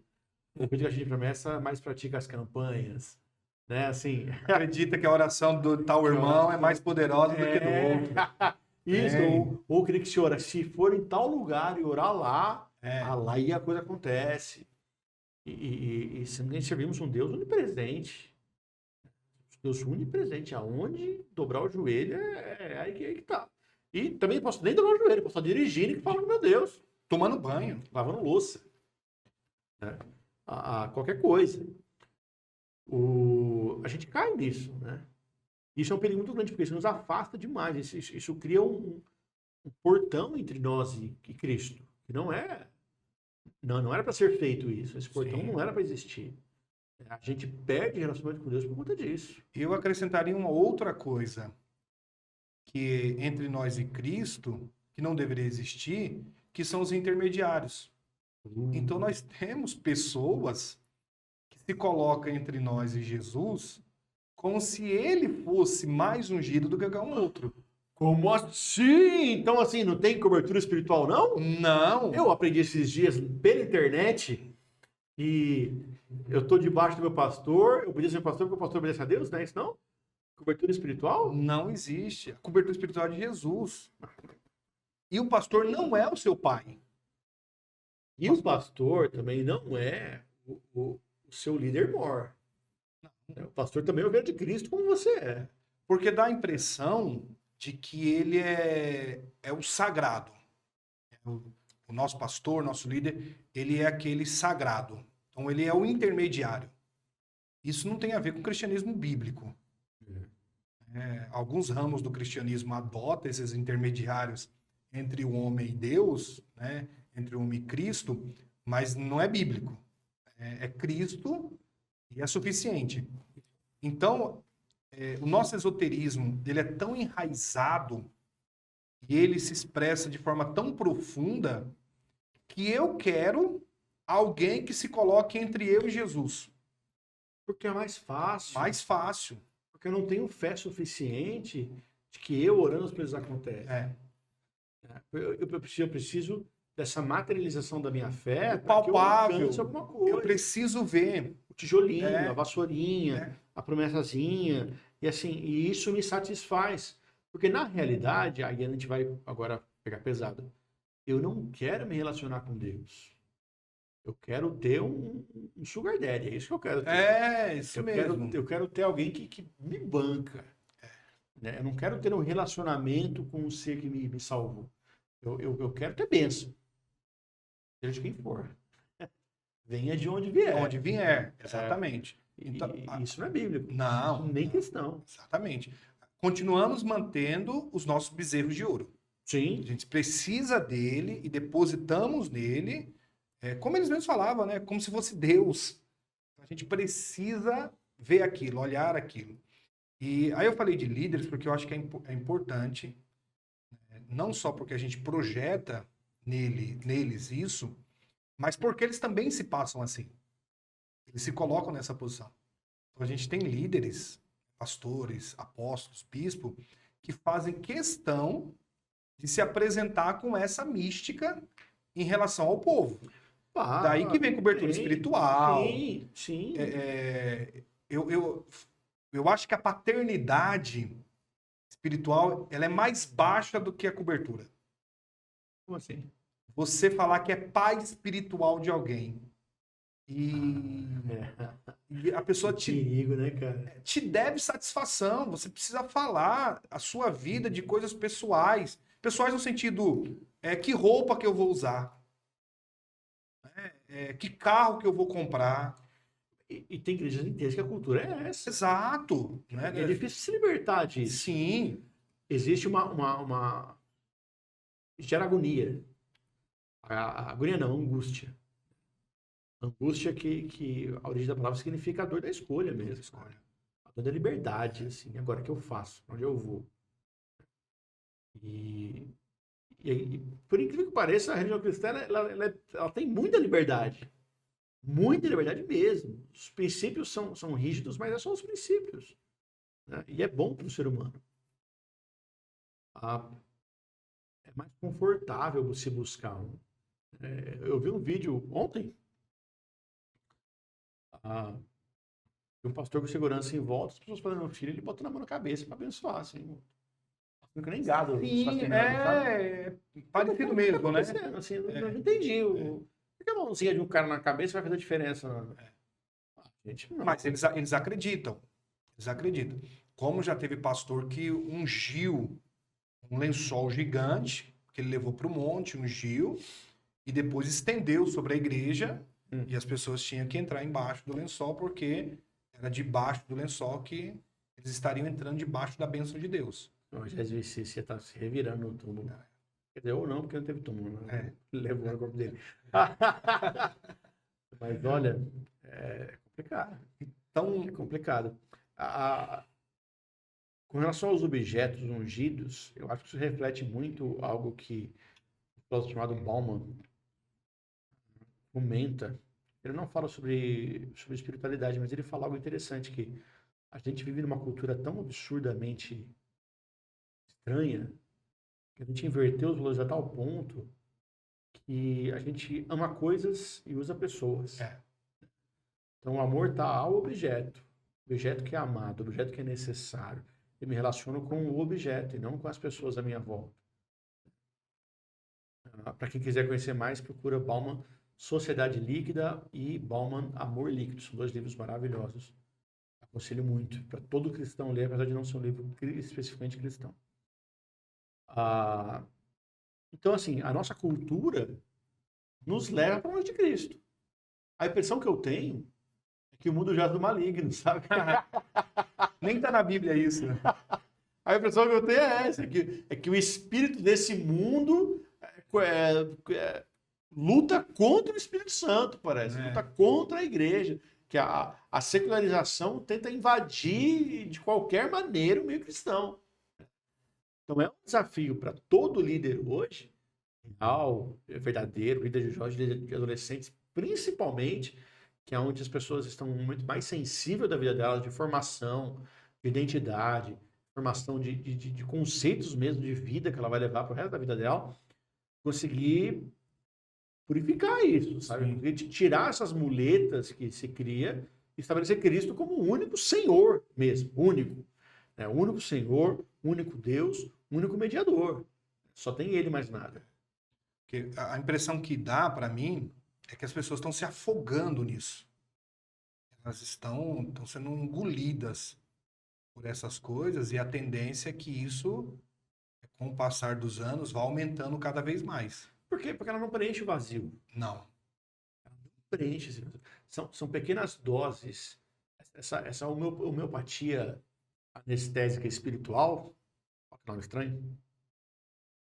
O que a gente promessa, mais pratica as campanhas, né? Assim... Acredita que a oração do tal irmão é mais poderosa do que do outro. Isso, ou queria que se ora, se for em tal lugar e orar lá, lá e a coisa acontece. E servimos um Deus onipresente. Deus onipresente. Aonde dobrar o joelho é aí que tá. E também posso nem dobrar o joelho, posso estar dirigindo e falando, meu Deus, Tomando banho. lavando louça. Né? Qualquer coisa. A gente cai nisso, né? Isso é um perigo muito grande, porque isso nos afasta demais. Isso cria um portão entre nós e Cristo. Que não era para ser feito isso. Esse portão Sim. não era para existir. A gente perde relacionamento com Deus por conta disso. Eu acrescentaria uma outra coisa, que entre nós e Cristo, que não deveria existir, que são os intermediários. Então nós temos pessoas que se colocam entre nós e Jesus como se ele fosse mais ungido do que qualquer um outro. Como assim? Então, assim, não tem cobertura espiritual, não? Não. Eu aprendi esses dias pela internet e eu tô debaixo do meu pastor, eu obedeço ao meu pastor porque o pastor obedece a Deus, não é isso não? Cobertura espiritual? Não existe. A cobertura espiritual é de Jesus. E o pastor não é o seu pai. E o pastor também não é o seu líder mor. O pastor também é ovelha de Cristo, como você é. Porque dá a impressão de que ele é o sagrado. O nosso pastor, nosso líder, ele é aquele sagrado. Então ele é o intermediário. Isso não tem a ver com o cristianismo bíblico. Alguns ramos do cristianismo adotam esses intermediários entre o homem e Deus, né? Entre o homem e Cristo, mas não é bíblico. É Cristo e é suficiente. Então, o nosso esoterismo ele é tão enraizado e ele se expressa de forma tão profunda que eu quero alguém que se coloque entre eu e Jesus. Porque é mais fácil. Mais fácil. Porque eu não tenho fé suficiente de que eu orando as coisas acontecem. Eu preciso dessa materialização da minha fé para que eu alcance alguma coisa. Eu preciso ver o tijolinho, a vassourinha, a promessazinha, e assim, e isso me satisfaz. Porque na realidade, aí a gente vai agora pegar pesado. Eu não quero me relacionar com Deus. Eu quero ter um sugar daddy, é isso que eu quero ter. Isso mesmo. Eu quero ter alguém que me banca. Né? Eu não quero ter um relacionamento com um ser que me salvou. Eu quero ter bênção. Seja de quem for. Venha de onde vier. Onde vier, exatamente. Então, isso não é bíblico. Não. Nem cristão. Exatamente. Continuamos mantendo os nossos bezerros de ouro. Sim. A gente precisa dele e depositamos nele, como eles mesmos falavam, né? Como se fosse Deus. A gente precisa ver aquilo, olhar aquilo. E aí eu falei de líderes porque eu acho que é importante, não só porque a gente projeta neles isso, mas porque eles também se passam assim. Eles se colocam nessa posição. Então a gente tem líderes, pastores, apóstolos, bispo, que fazem questão de se apresentar com essa mística em relação ao povo. Daí que vem cobertura espiritual. Sim, sim. Eu acho que a paternidade espiritual ela é mais baixa do que a cobertura. Como assim? Você falar que é pai espiritual de alguém. E a pessoa perigo, né, cara? Te deve satisfação. Você precisa falar a sua vida de coisas pessoais. Pessoais no sentido, que roupa que eu vou usar? Que carro que eu vou comprar? E tem igrejas inteiras que a cultura é essa. Exato. É difícil se libertar disso. Sim. Existe uma... gera agonia. A agonia não, angústia. Angústia que a origem da palavra significa a dor da escolha mesmo. A dor da liberdade, assim. Agora, o que eu faço? Onde eu vou? E por incrível que pareça, a religião cristã ela tem muita liberdade. Muita liberdade mesmo. Os princípios são rígidos, mas são os princípios. Né? E é bom para o ser humano. É mais confortável você buscar um. Eu vi um vídeo ontem. Um pastor com segurança em volta, as pessoas fazendo um filho, ele botou na mão na cabeça para abençoar, assim. Não nem gado. Sim, parecido mesmo, né? Assim, eu não entendi. Por que a mãozinha de um cara na cabeça vai fazer diferença? Gente, não. Mas eles acreditam. Eles acreditam. Como já teve pastor que ungiu um lençol gigante que ele levou para o monte, ungiu, e depois estendeu sobre a igreja, e as pessoas tinham que entrar embaixo do lençol, porque era debaixo do lençol que eles estariam entrando debaixo da bênção de Deus. O Jesus ia estar se revirando no túmulo. Quer dizer, ou não, porque não teve túmulo. Né? Levou no corpo dele. Mas olha, é complicado. Então, É complicado. Com relação aos objetos ungidos, eu acho que isso reflete muito algo que o filósofo chamado Bauman comenta. Ele não fala sobre espiritualidade, mas ele fala algo interessante, que a gente vive numa cultura tão absurdamente estranha, que a gente inverteu os valores a tal ponto que a gente ama coisas e usa pessoas. Então o amor está ao objeto que é amado, o objeto que é necessário. Eu me relaciono com o objeto e não com as pessoas à minha volta. Para quem quiser conhecer mais, procura Bauman Sociedade Líquida e Bauman Amor Líquido. São 2 livros maravilhosos. Aconselho muito para todo cristão ler, apesar de não ser um livro especificamente cristão. Então, assim, a nossa cultura nos leva para longe de Cristo. A impressão que eu tenho é que o mundo jaz do maligno, sabe? nem tá na Bíblia isso, né? A impressão que eu tenho é essa, é que o espírito desse mundo luta contra o Espírito Santo, parece. Luta contra a igreja. Que a secularização tenta invadir de qualquer maneira o meio cristão. Então é um desafio para todo líder hoje, real, verdadeiro, líder de jovens, líder de adolescentes, principalmente, que é onde as pessoas estão muito mais sensíveis da vida delas, de formação, de identidade, formação de conceitos mesmo de vida que ela vai levar para o resto da vida dela, conseguir purificar isso, sabe? Conseguir tirar essas muletas que se cria e estabelecer Cristo como o único Senhor mesmo, único. Né? O único Senhor, único Deus, único mediador. Só tem Ele, mais nada. Porque a impressão que dá para mim é que as pessoas estão se afogando nisso. Elas estão sendo engolidas por essas coisas, e a tendência é que isso, com o passar dos anos, vá aumentando cada vez mais. Por quê? Porque ela não preenche o vazio. Não. Ela não preenche esse vazio. São pequenas doses. Essa homeopatia anestésica espiritual, olha que nome estranho,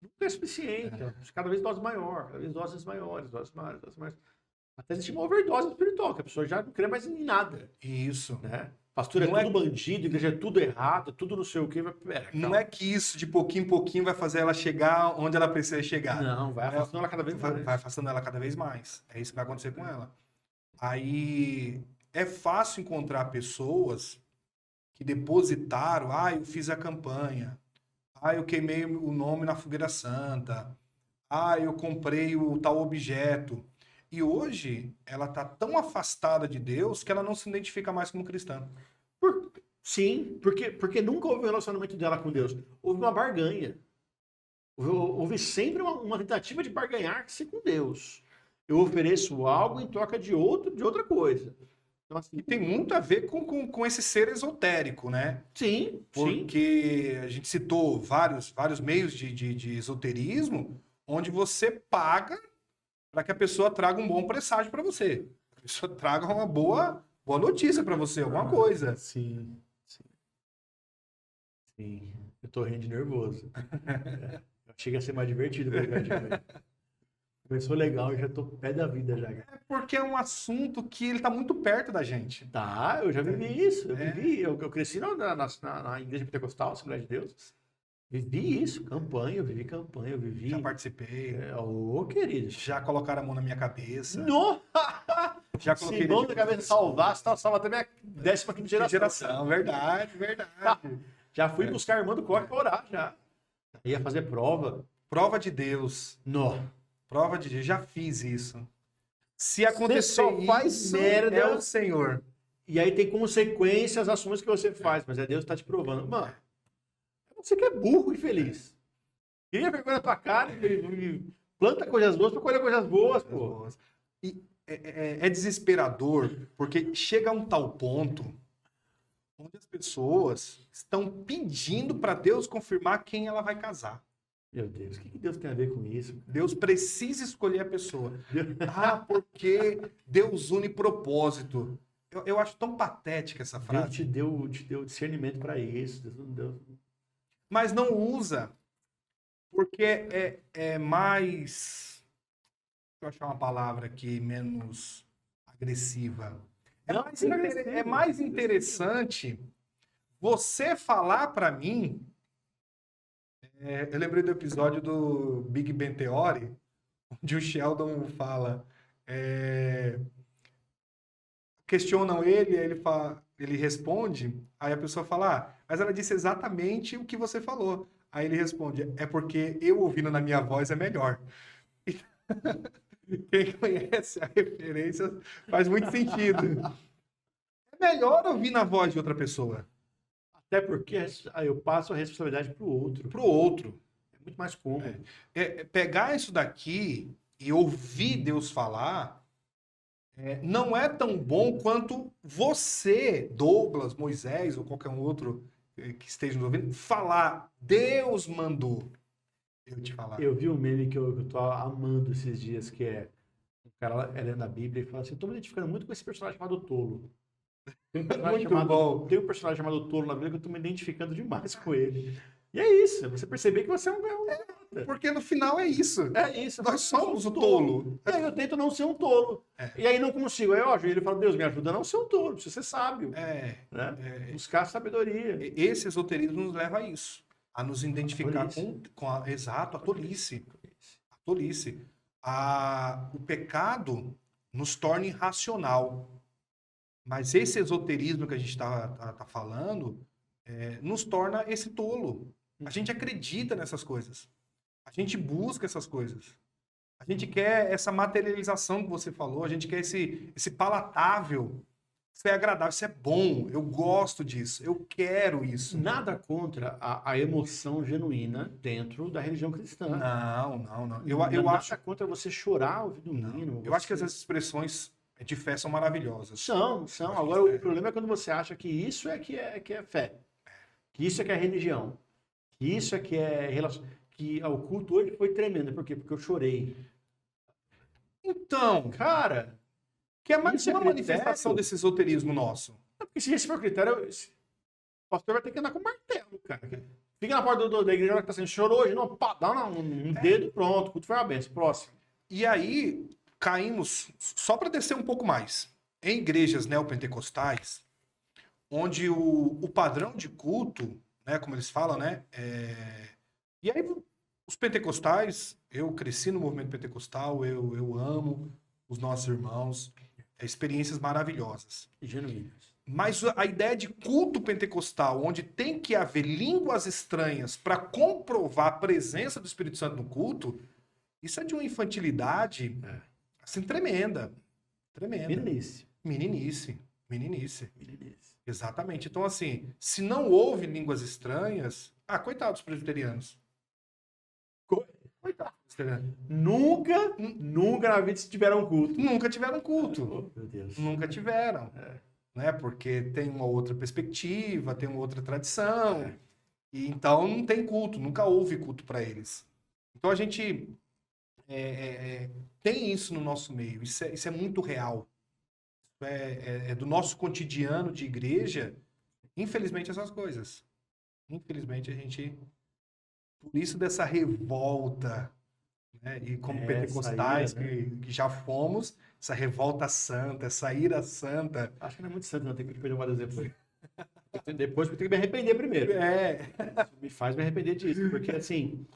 nunca é suficiente. Cada vez dose maior, cada vez doses maiores, doses maiores, doses maiores. Até existe uma overdose espiritual, que a pessoa já não crê mais em nada. Isso. Né? Pastor é tudo bandido, igreja é tudo errado, tudo não sei o quê. Não é que isso, de pouquinho em pouquinho, vai fazer ela chegar onde ela precisa chegar. Não, vai afastando ela cada vez mais. Vai afastando ela cada vez mais. É isso que vai acontecer com ela. Aí é fácil encontrar pessoas que depositaram, eu fiz a campanha, eu queimei o nome na fogueira santa, eu comprei o tal objeto. E hoje ela está tão afastada de Deus que ela não se identifica mais como cristã. Sim, porque nunca houve um relacionamento dela com Deus. Houve uma barganha. Houve sempre uma tentativa de barganhar-se com Deus. Eu ofereço algo em troca de outra coisa. Então, assim, e tem muito a ver com esse ser esotérico, né? Sim, porque a gente citou vários meios de esoterismo, onde você paga para que a pessoa traga um bom presságio para você. A pessoa traga uma boa notícia para você, alguma coisa. Sim. Eu tô rindo de nervoso. Chega a ser mais divertido. Começou legal e já tô pé da vida já. É porque é um assunto que ele tá muito perto da gente. Tá, eu já vivi isso. Eu cresci na igreja pentecostal, Assembleia de Deus. Vivi isso, vivi campanha, Já participei. Querido. Já colocaram a mão na minha cabeça. No! Já coloquei. Se mão na cabeça salvasse, salva até minha 15ª geração. Verdade. Já fui buscar a irmã do corte para orar, já. Ia fazer prova. Prova de Deus. Prova de Deus. Já fiz isso. Se acontecer só faz isso, merda, é o Senhor. E aí tem consequências as ações que você faz, mas é Deus que tá te provando. Mano, você que é burro e feliz. Cria vergonha na tua cara e planta coisas boas para colher coisas boas, pô. E é desesperador, porque chega a um tal ponto onde as pessoas estão pedindo para Deus confirmar quem ela vai casar. Meu Deus, o que Deus tem a ver com isso? Deus precisa escolher a pessoa. Deus- Ah, porque Deus une propósito. Eu acho tão patética essa Deus frase. te deu discernimento para isso. Deus não deu. Mas não usa, porque é mais... Deixa eu achar uma palavra aqui menos agressiva. Não, Mais não é agressivo. é mais interessante você falar para mim... eu lembrei do episódio do Big Bang Theory, onde o Sheldon fala... questionam ele, aí ele responde, aí a pessoa fala, mas ela disse exatamente o que você falou. Aí ele responde, é porque eu ouvindo na minha voz é melhor. Quem conhece a referência faz muito sentido. É melhor ouvir na voz de outra pessoa. Até porque aí eu passo a responsabilidade para o outro. Pro outro. É muito mais cômodo. Pegar isso daqui e ouvir Deus falar não é tão bom quanto você, Douglas, Moisés ou qualquer um outro que esteja nos ouvindo, falar. Deus mandou eu te falar. Eu vi um meme que eu tô amando esses dias, que é um cara lendo a Bíblia e fala assim, eu tô me identificando muito com esse personagem chamado Tolo. Tem um personagem Muito bom. tem um personagem chamado Tolo na Bíblia que eu tô me identificando demais com ele. E é isso, você perceber que você é um idiota. Porque no final é isso. É isso. Nós somos o tolo. E aí eu tento não ser um tolo. É. E aí não consigo. Aí eu ajoelho e falo, Deus, me ajuda a não ser um tolo, precisa ser sábio. Né? Buscar sabedoria. Esse esoterismo nos leva a isso. A nos identificar Tolice. Exato, a tolice. A tolice. O pecado nos torna irracional. Mas esse esoterismo que a gente tá falando nos torna esse tolo. A gente acredita nessas coisas. A gente busca essas coisas. A gente quer essa materialização que você falou. A gente quer esse palatável. Isso é agradável, isso é bom. Eu gosto disso. Eu quero isso. Nada contra a emoção genuína dentro da religião cristã. Não. Eu Nada acho contra você chorar ouvindo um hino. Eu acho que essas expressões de fé são maravilhosas. São. acho Agora, que o problema é quando você acha que isso que é fé. Que isso é que é religião. Que isso é que é relação. Que o culto hoje foi tremendo. Por quê? Porque eu chorei. Então, Cara, que é mais isso é uma critério? manifestação desse esoterismo nosso. porque se esse for o critério, o pastor vai ter que andar com martelo, cara. Fica na porta da igreja, que tá sendo chorou hoje, não, pá, dá um dedo, pronto, o culto foi uma benção. Próximo. E aí, caímos, só para descer um pouco mais, em igrejas neopentecostais, onde o padrão de culto, né, como eles falam, né, e aí os pentecostais, eu cresci no movimento pentecostal, eu amo os nossos irmãos, experiências maravilhosas. Genuínos. Mas a ideia de culto pentecostal, onde tem que haver línguas estranhas para comprovar a presença do Espírito Santo no culto, isso é de uma infantilidade assim, tremenda. Meninice. Meninice. Exatamente. Então, assim, se não houve línguas estranhas, coitado dos presbiterianos. Coitado dos presbiterianos. Nunca na vida tiveram culto. Nunca tiveram culto. Oh, meu Deus. Nunca tiveram. Né? Porque tem uma outra perspectiva, tem uma outra tradição. E então não tem culto, nunca houve culto para eles. Então a gente tem isso no nosso meio, isso é muito real. Isso é do nosso cotidiano de igreja, infelizmente, essas coisas. Infelizmente a gente... Por isso dessa revolta, né? E como pentecostais ira, né? que já fomos, essa revolta santa, essa ira santa. Acho que não é muito santo, não. Tem que me perder várias depois. Depois eu tenho que me arrepender primeiro. Isso me faz me arrepender disso. Porque, assim,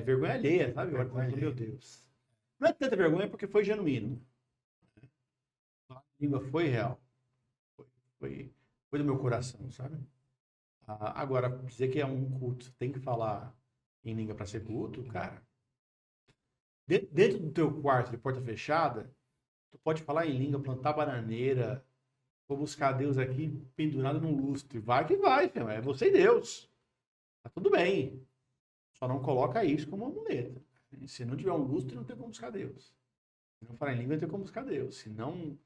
vergonha alheia, sabe? Meu Deus. Não é tanta vergonha porque foi genuíno. A língua foi real. Foi do meu coração, sabe? Agora, dizer que é um culto, tem que falar em língua para ser culto, cara. Dentro do teu quarto, de porta fechada, tu pode falar em língua, plantar bananeira, vou buscar Deus aqui pendurado num lustre. Vai que vai, filho. É você e Deus. Tá tudo bem. Só não coloca isso como uma muleta. Se não tiver um lustre, não tem como buscar Deus. Se não falar em língua, não tem como buscar Deus. Se não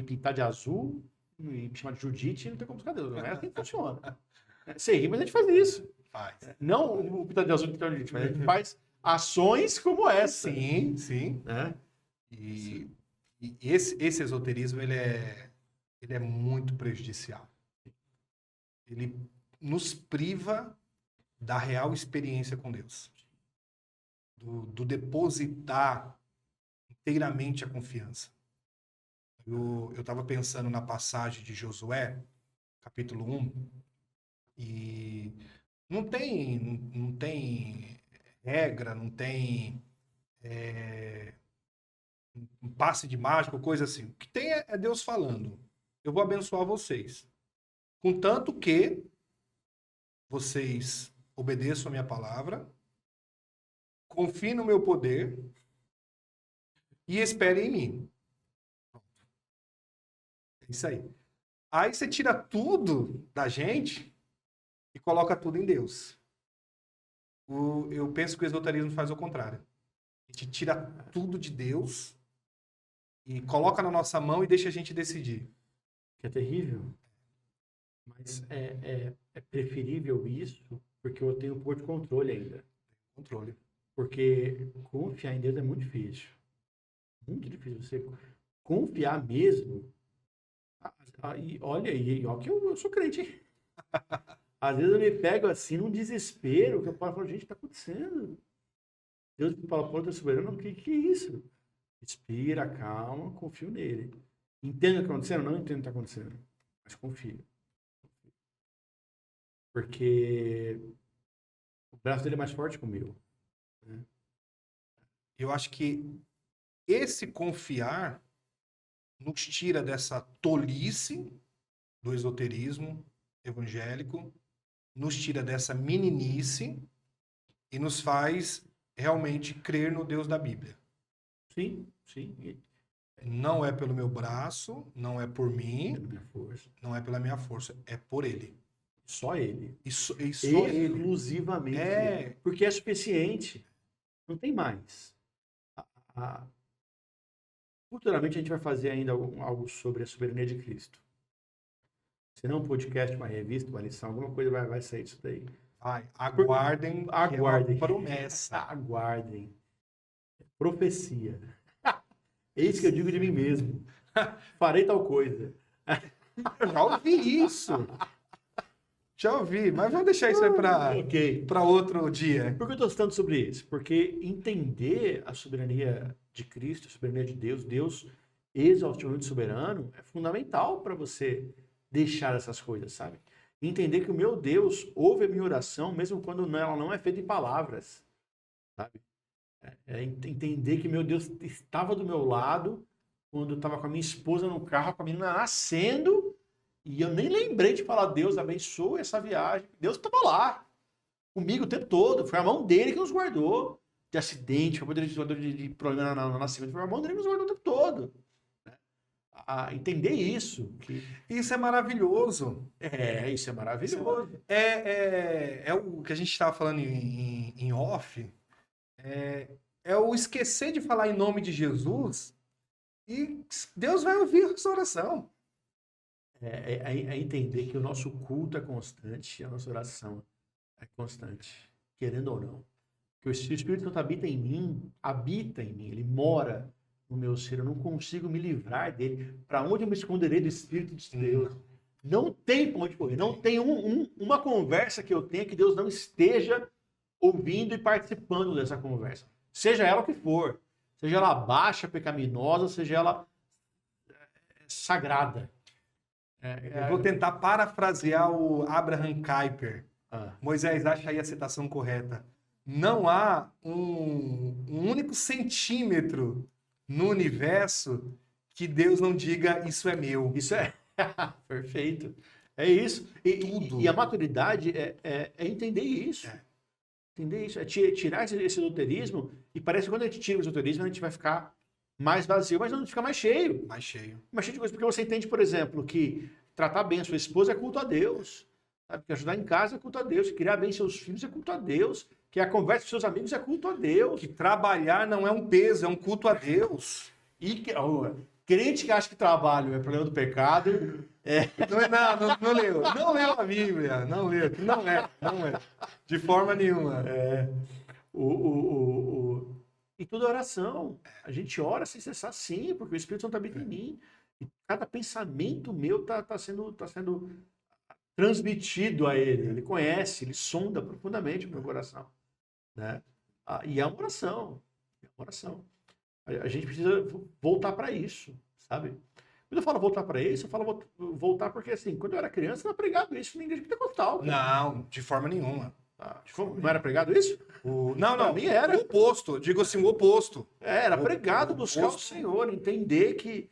pintar de azul, me chamar de Judite, não tem como buscar Deus. Não é assim que funciona. Você ri, mas a gente faz isso. Faz. Não o Pitão de Azul, o Pitão de Judite, mas a gente faz ações como essa. Sim. Né? E esse esoterismo, ele é muito prejudicial. Ele nos priva da real experiência com Deus. Do depositar inteiramente a confiança. Eu estava pensando na passagem de Josué, capítulo 1, e não tem regra, não tem um passe de mágica, coisa assim. O que tem é Deus falando. Eu vou abençoar vocês. Contanto que vocês obedeçam a minha palavra, confiem no meu poder e esperem em mim. É isso aí. Aí você tira tudo da gente e coloca tudo em Deus. Eu penso que o esoterismo faz o contrário. A gente tira tudo de Deus e coloca na nossa mão e deixa a gente decidir. Que é terrível. Mas é preferível isso, porque eu tenho um pouco de controle ainda. Controle. Porque confiar em Deus é muito difícil. Muito difícil. Você confiar mesmo. E olha aí, ó, que eu sou crente, hein? Às vezes eu me pego assim num desespero, que eu falo, gente, o que está acontecendo? Deus me fala, pô, Deus soberano, o que é isso? Respira, calma, confio nele. Entendo o que está acontecendo? Não entendo o que está acontecendo. Mas confio. Porque o braço dele é mais forte que o meu. Né? Eu acho que esse confiar nos tira dessa tolice do esoterismo evangélico, nos tira dessa meninice e nos faz realmente crer no Deus da Bíblia. Sim. Não é pelo meu braço, não é por mim, Pela minha força. não é pela minha força, é por Ele. Só ele. E só Ele. Exclusivamente ele. Porque é suficiente. Não tem mais. Futuramente a gente vai fazer ainda algo sobre a soberania de Cristo. Se não um podcast, uma revista, uma lição, alguma coisa vai sair disso daí. Aguardem. Que é uma promessa. Aguardem. Profecia. É isso que eu digo de mim mesmo. Farei tal coisa. Eu já ouvi isso. Já ouvi, mas vamos deixar isso aí para outro dia. Por que eu estou citando sobre isso? Porque entender a soberania de Cristo, a soberania de Deus, Deus exaustivamente soberano, é fundamental para você deixar essas coisas, sabe? Entender que o meu Deus ouve a minha oração, mesmo quando ela não é feita em palavras, sabe? Entender que meu Deus estava do meu lado quando eu estava com a minha esposa no carro, com a menina nascendo, e eu nem lembrei de falar, Deus abençoe essa viagem. Deus estava lá, comigo o tempo todo. Foi a mão dele que nos guardou de acidente, foi de problema no nascimento. Foi a mão dele que nos guardou o tempo todo. Entender isso. Isso é maravilhoso. Isso é maravilhoso. É o que a gente estava falando em off. É o esquecer de falar em nome de Jesus e Deus vai ouvir a sua oração. É entender que o nosso culto é constante, a nossa oração é constante, querendo ou não. Que o Espírito Santo habita em mim, ele mora no meu ser, eu não consigo me livrar dele. Para onde eu me esconderei do Espírito de Deus? Não tem para onde correr, não tem uma conversa que eu tenha que Deus não esteja ouvindo e participando dessa conversa. Seja ela o que for, seja ela baixa, pecaminosa, seja ela sagrada. Eu vou tentar parafrasear o Abraham Kuyper. Moisés, acha aí a citação correta. Não há um único centímetro no universo que Deus não diga isso é meu. Isso é perfeito. É isso. E a maturidade é entender isso. Entender isso. É tirar esse esoterismo. E parece que quando a gente tira o esoterismo, a gente vai ficar mais vazio, mas não fica mais cheio. Mais cheio. Mais cheio de coisa. Porque você entende, por exemplo, que tratar bem a sua esposa é culto a Deus. Sabe? Que ajudar em casa é culto a Deus. Que criar bem seus filhos é culto a Deus. Que a conversa com seus amigos é culto a Deus. Que trabalhar não é um peso, é um culto a Deus. E Crente que acha que trabalho é problema do pecado. Não leu. Não leu a Bíblia. Não leu. Não é. De forma nenhuma. E tudo é oração. A gente ora sem cessar, sim, porque o Espírito Santo habita em mim. E cada pensamento meu tá sendo transmitido a ele. Ele conhece, ele sonda profundamente o meu coração. Né? E é uma oração. É uma oração. A gente precisa voltar para isso, sabe? Quando eu falo voltar para isso, eu falo voltar porque, assim, quando eu era criança, não era pregado isso na igreja pentecostal. Não, de forma nenhuma. Não era pregado isso? Não. Pra mim era. O oposto. Digo assim, o oposto. Era pregado buscar o Senhor, entender que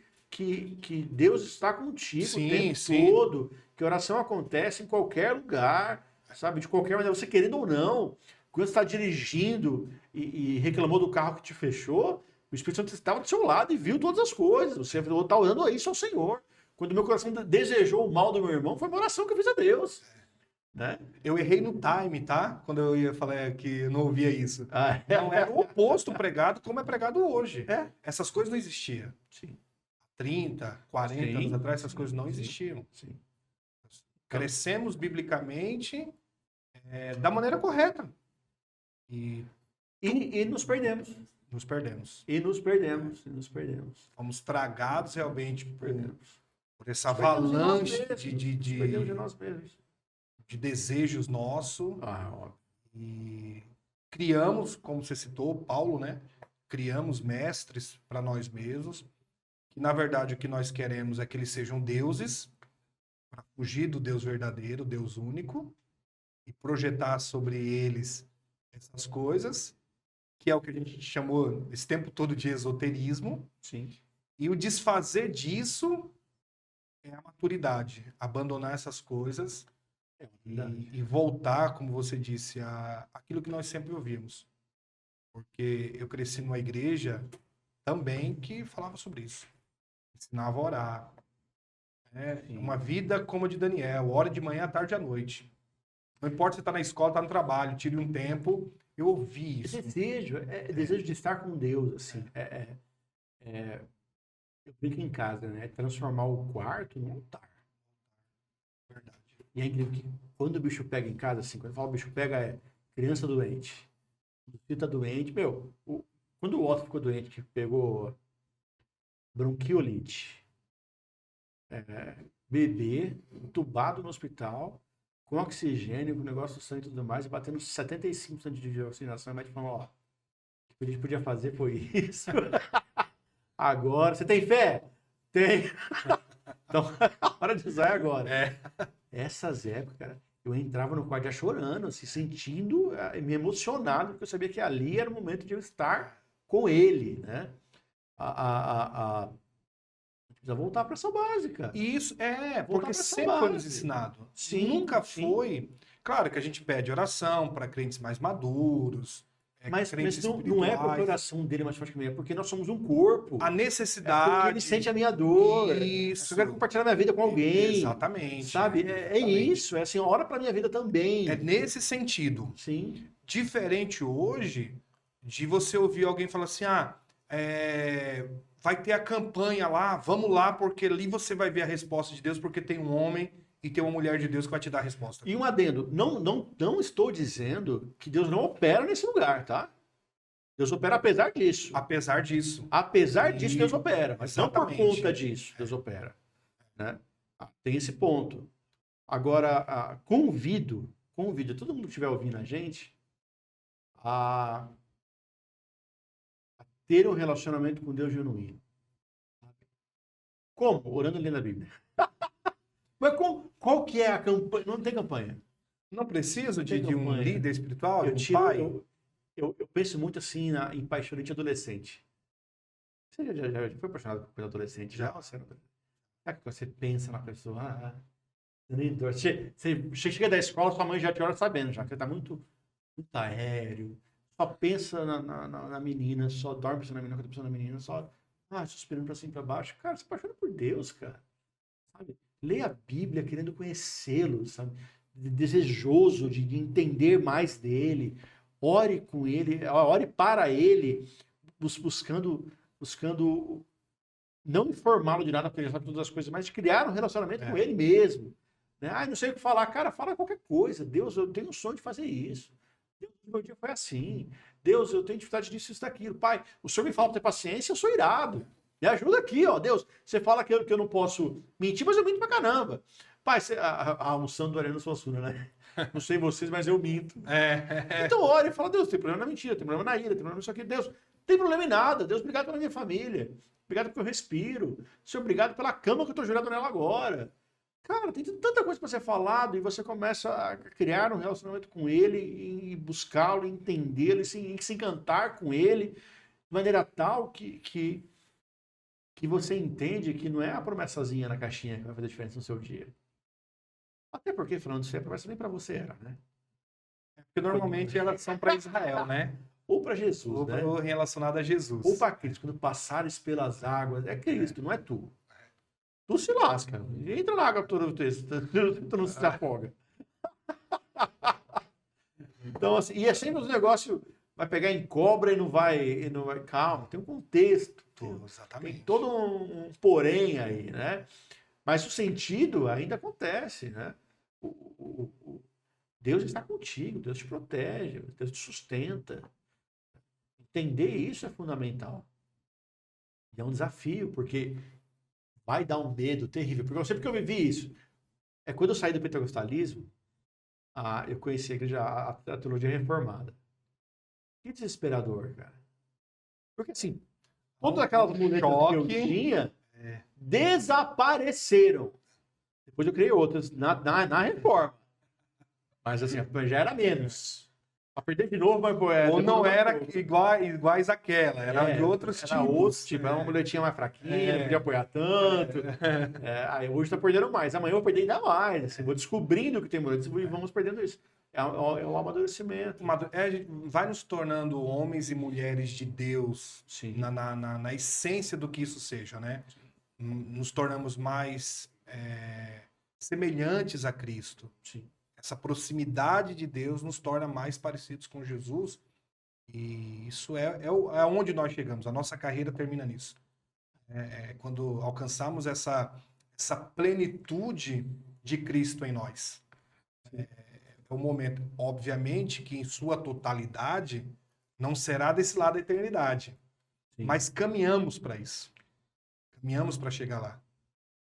Deus está contigo o tempo todo, que oração acontece em qualquer lugar, sabe? De qualquer maneira, você querendo ou não. Quando você está dirigindo e reclamou do carro que te fechou, o Espírito Santo estava do seu lado e viu todas as coisas. Você está orando isso ao Senhor. Quando o meu coração desejou o mal do meu irmão, foi uma oração que eu fiz a Deus. Né? Eu errei no time, tá? Quando eu ia falar que eu não ouvia isso. Não era o oposto pregado como é pregado hoje. Essas coisas não existiam. Sim. 30, 40 anos atrás, essas coisas não existiam. Sim. Crescemos biblicamente da maneira correta. E nos perdemos. Nos perdemos. E nos perdemos. Fomos tragados realmente por essa Perdemos avalanche perdemos de nós mesmos. de desejos nossos. E criamos, como você citou, Paulo, né? Criamos mestres para nós mesmos. Que, na verdade, o que nós queremos é que eles sejam deuses, para fugir do Deus verdadeiro, Deus único, e projetar sobre eles essas coisas, que é o que a gente chamou esse tempo todo de esoterismo. Sim. E o desfazer disso é a maturidade. Abandonar essas coisas e voltar, como você disse, àquilo que nós sempre ouvimos. Porque eu cresci numa igreja também que falava sobre isso. Ensinava a orar. Uma vida como a de Daniel. Ore de manhã, à tarde e à noite. Não importa se está na escola, está no trabalho, tire um tempo. Eu ouvi isso. Desejo de estar com Deus, assim. Eu fico em casa, né? Transformar o quarto num altar. Verdade. E é incrível que quando o bicho pega em casa, assim, quando eu falo bicho pega, é criança doente. Quando você tá doente, quando o Otto ficou doente, que pegou bronquiolite, bebê, entubado no hospital, com oxigênio, com negócio do sangue e tudo mais, e batendo 75% de oxigenação, e o médico falou, ó, o que a gente podia fazer foi isso. Agora, você tem fé? Tem. Então, a hora de usar é agora. Essas épocas, cara, eu entrava no quarto já chorando, assim, sentindo, me emocionado, porque eu sabia que ali era o momento de eu estar com ele, né? Precisa voltar para essa básica. Isso, porque sempre foi nos ensinado. Sim, nunca foi. Claro que a gente pede oração para crentes mais maduros. Mas não é porque a oração dele é mais forte que a minha, é porque nós somos um corpo. A necessidade. Porque ele sente a minha dor. Isso. Eu quero compartilhar minha vida com alguém. Exatamente. Sabe? Isso. É assim, ora pra minha vida também. É nesse sentido. Sim. Diferente hoje de você ouvir alguém falar assim, vai ter a campanha lá, vamos lá, porque ali você vai ver a resposta de Deus, porque tem um homem e tem uma mulher de Deus que vai te dar a resposta. E um adendo, não estou dizendo que Deus não opera nesse lugar, tá? Deus opera apesar disso. Apesar disso. Apesar disso, Deus opera. Mas Exatamente. não por conta disso, Deus opera. Né? Tem esse ponto. Agora, convido todo mundo que estiver ouvindo a gente a ter um relacionamento com Deus genuíno. Como? Orando e lendo a Bíblia. Mas qual que é a campanha? Não tem campanha. Não preciso de um líder espiritual, de um pai? Eu penso muito assim em paixão de adolescente. Você já foi apaixonado por adolescente? Já? Sabe que você pensa na pessoa? Você chega da escola, sua mãe já te olha sabendo, já que você tá muito aéreo. Só pensa na menina, só dorme pensando na menina, quando pensa na menina, só suspirando pra cima e pra baixo. Cara, você apaixona por Deus, cara. Sabe? Lê a Bíblia querendo conhecê-lo, sabe? Desejoso de entender mais dele. Ore com ele, ore para ele, buscando não informá-lo de nada, porque ele sabe todas as coisas, mas de criar um relacionamento É. com ele mesmo. Né? Ai, não sei o que falar. Cara, fala qualquer coisa. Deus, eu tenho um sonho de fazer isso. Deus, meu dia foi assim. Deus, eu tenho dificuldade disso, isso, daquilo. Pai, o Senhor me fala pra ter paciência, eu sou irado. Me ajuda aqui, ó. Deus, você fala que eu não posso mentir, mas eu minto pra caramba. Pai, almoçando do Ariano Suassuna, né? Não sei vocês, mas eu minto. Então ora e fala, Deus, tem problema na mentira, tem problema na ira, tem problema nisso aqui. Deus, não tem problema em nada. Deus, obrigado pela minha família. Obrigado porque eu respiro. Senhor, obrigado pela cama que eu tô jurado nela agora. Cara, tem tanta coisa para ser falado e você começa a criar um relacionamento com ele e buscá-lo, entendê-lo, e se encantar com ele de maneira tal que você entende que não é a promessazinha na caixinha que vai fazer diferença no seu dia. Até porque, falando isso, a promessa nem para você era, né? Porque normalmente elas são para Israel, né? Ou para Jesus, Ou, né? ou relacionado a Jesus. Ou para Cristo. Quando passares pelas águas, é Cristo, não é tu. Tu se lasca. Entra na água todo o texto. Tu não se afoga. Então, assim, e é sempre um negócio, vai pegar em cobra e não vai. Calma, tem um contexto. Tem Exatamente. todo um porém aí, né? Mas o sentido ainda acontece, né? Deus está contigo, Deus te protege, Deus te sustenta. Entender isso é fundamental. E é um desafio, porque vai dar um medo terrível. Porque sempre que eu vivi isso, é quando eu saí do pentecostalismo, eu conheci a igreja, a teologia reformada. Que desesperador, cara. Porque assim, todas aquelas muletas que eu tinha desapareceram. Depois eu criei outras na reforma. Mas assim, já era menos. Pra perder de novo, mas... Ou não era iguais àquela, era de outros era tipos. Outro tipo, era uma muletinha mais fraquinha, não podia apoiar tanto. Aí hoje tá perdendo mais. Amanhã eu vou perder ainda mais. Assim, vou descobrindo que tem muletas e vamos perdendo isso. É o amadurecimento. A gente vai nos tornando homens e mulheres de Deus. Sim. Na essência do que isso seja, né? Nos tornamos mais semelhantes a Cristo. Sim. Essa proximidade de Deus nos torna mais parecidos com Jesus. E isso é onde nós chegamos. A nossa carreira termina nisso. Quando alcançamos essa plenitude de Cristo em nós. É o momento, obviamente, que em sua totalidade não será desse lado da eternidade. Sim. Mas caminhamos para isso. Caminhamos para chegar lá.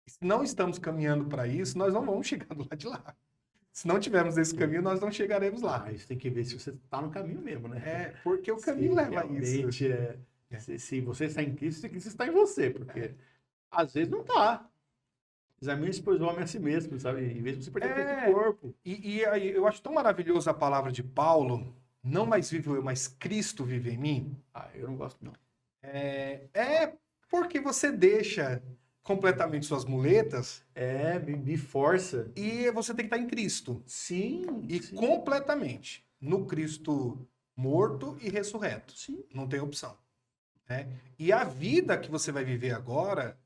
E se não estamos caminhando para isso, nós não vamos chegar do lado de lá. Se não tivermos esse caminho, nós não chegaremos lá. Isso tem que ver se você está no caminho mesmo, né? Porque o caminho leva a isso. Se você está em Cristo, Cristo está em você, porque às vezes não está. Examine-se, pois, o homem a si mesmo, sabe? Em vez de você perder esse corpo. E aí, eu acho tão maravilhoso a palavra de Paulo, não mais vivo eu, mas Cristo vive em mim. Eu não gosto, não. Porque você deixa completamente suas muletas. Me força. E você tem que estar em Cristo. Sim. E completamente no Cristo morto e ressurreto. Sim. Não tem opção. E a vida que você vai viver agora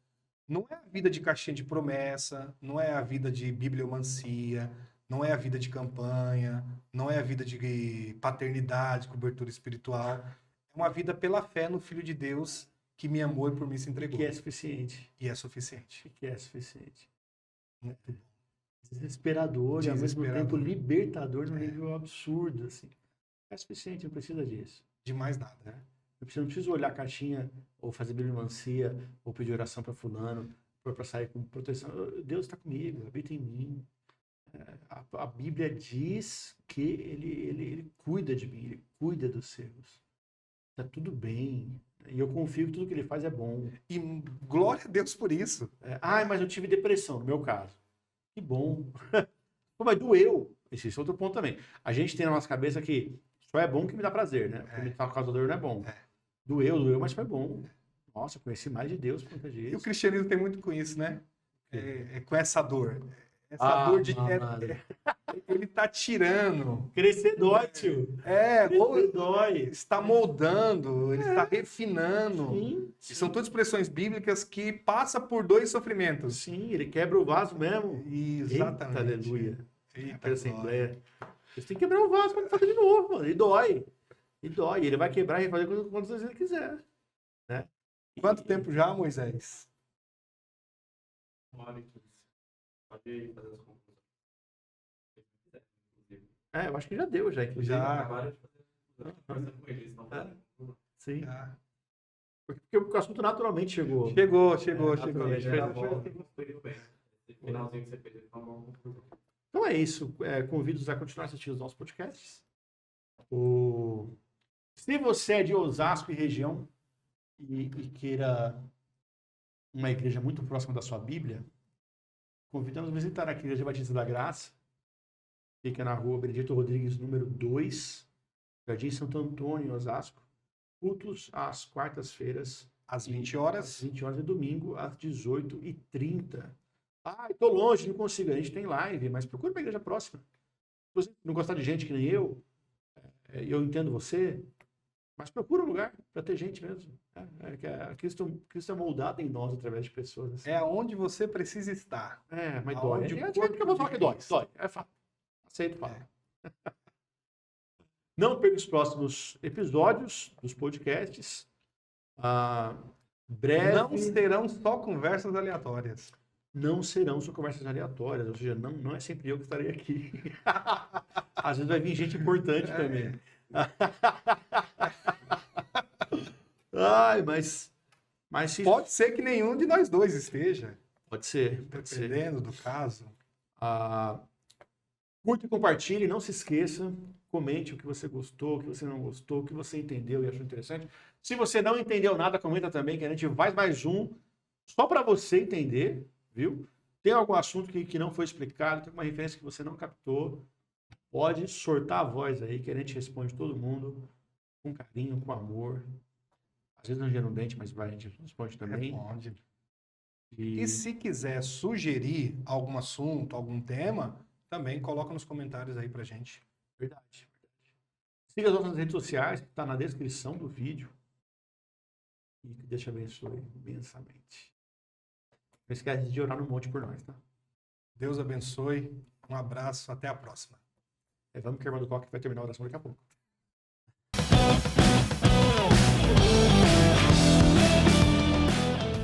não é a vida de caixinha de promessa, não é a vida de bibliomancia, não é a vida de campanha, não é a vida de paternidade, cobertura espiritual. É uma vida pela fé no Filho de Deus que me amou e por mim se entregou. Que é suficiente. E é suficiente. Que é suficiente. Desesperador e ao mesmo tempo libertador num nível absurdo, assim. É suficiente, não precisa disso. De mais nada, né? Eu não preciso olhar a caixinha, ou fazer bibliomancia, ou pedir oração para fulano, para sair com proteção. Deus está comigo, habita em mim. A Bíblia diz que ele cuida de mim, ele cuida dos seus. Está tudo bem. E eu confio que tudo que ele faz é bom. E glória a Deus por isso. Mas eu tive depressão, no meu caso. Que bom. Pô, mas doeu. Esse é outro ponto também. A gente tem na nossa cabeça que só é bom que me dá prazer, né? Porque me tá por causa da dor não é bom. Doeu, mas foi bom. Nossa, eu conheci mais de Deus por conta disso. E o cristianismo tem muito com isso, né? Com essa dor. Essa dor de... ele tá tirando. Crescer dói, tio. Crescer dói. Está moldando, ele está refinando. Sim. E são todas expressões bíblicas que passa por 2 sofrimentos. Sim, ele quebra o vaso mesmo. Exatamente. Eita, aleluia. Eita, Assembleia. Você tem que quebrar o vaso quando fazer de novo, mano. E dói. Ele vai quebrar e fazer quantas vezes ele quiser. Né? Quanto tempo já, Moisés? Pode fazer as conclusões. É, eu acho que já deu, já, inclusive. Já. Acabaram de fazer. Conversando com eles, não fazendo. Sim. Ah, Porque o assunto naturalmente chegou. chegou. naturalmente. Era bom, foi bem. Esse finalzinho que você fez foi uma boa conclusão. Então é isso. Convido-os a continuar assistindo os nossos podcasts. Se você é de Osasco e região e queira uma igreja muito próxima da sua Bíblia, convidamos a visitar a Igreja Batista da Graça. Fica na rua Benedito Rodrigues, número 2, Jardim Santo Antônio, Osasco. Cultos às quartas-feiras, Às 20 às horas. 20 horas e domingo, às 18h30. Ah, estou longe, não consigo. A gente tem live, mas procura uma igreja próxima. Se você não gostar de gente que nem eu entendo você, mas procura um lugar para ter gente mesmo. Cristo é moldado em nós através de pessoas. Assim. É onde você precisa estar. Mas aonde dói. o É corpo que eu vou falar de que dói. Cristo. Dói. É fato. Aceito falar. Não perca os próximos episódios dos podcasts. Breve. Não serão só conversas aleatórias. Não serão só conversas aleatórias, ou seja, não é sempre eu que estarei aqui. Às vezes vai vir gente importante também. Ai, mas se... Pode ser que nenhum de nós dois esteja, Pode ser. dependendo do caso. Curte e compartilhe, não se esqueça. Comente o que você gostou, o que você não gostou, o que você entendeu e achou interessante. Se você não entendeu nada, comenta também, que a gente faz mais um só para você entender, viu? Tem algum assunto que não foi explicado, tem uma referência que você não captou, pode soltar a voz aí, que a gente responde todo mundo com carinho, com amor. Às vezes não gera um dente, mas a gente responde também. Responde. E E se quiser sugerir algum assunto, algum tema, também coloca nos comentários aí pra gente. Verdade. Siga as nossas redes sociais, que está na descrição do vídeo. E que Deus te abençoe imensamente. Não esquece de orar no monte por nós, tá? Deus abençoe. Um abraço. Até a próxima. Vamos que a irmã do Coque vai terminar a oração daqui a pouco.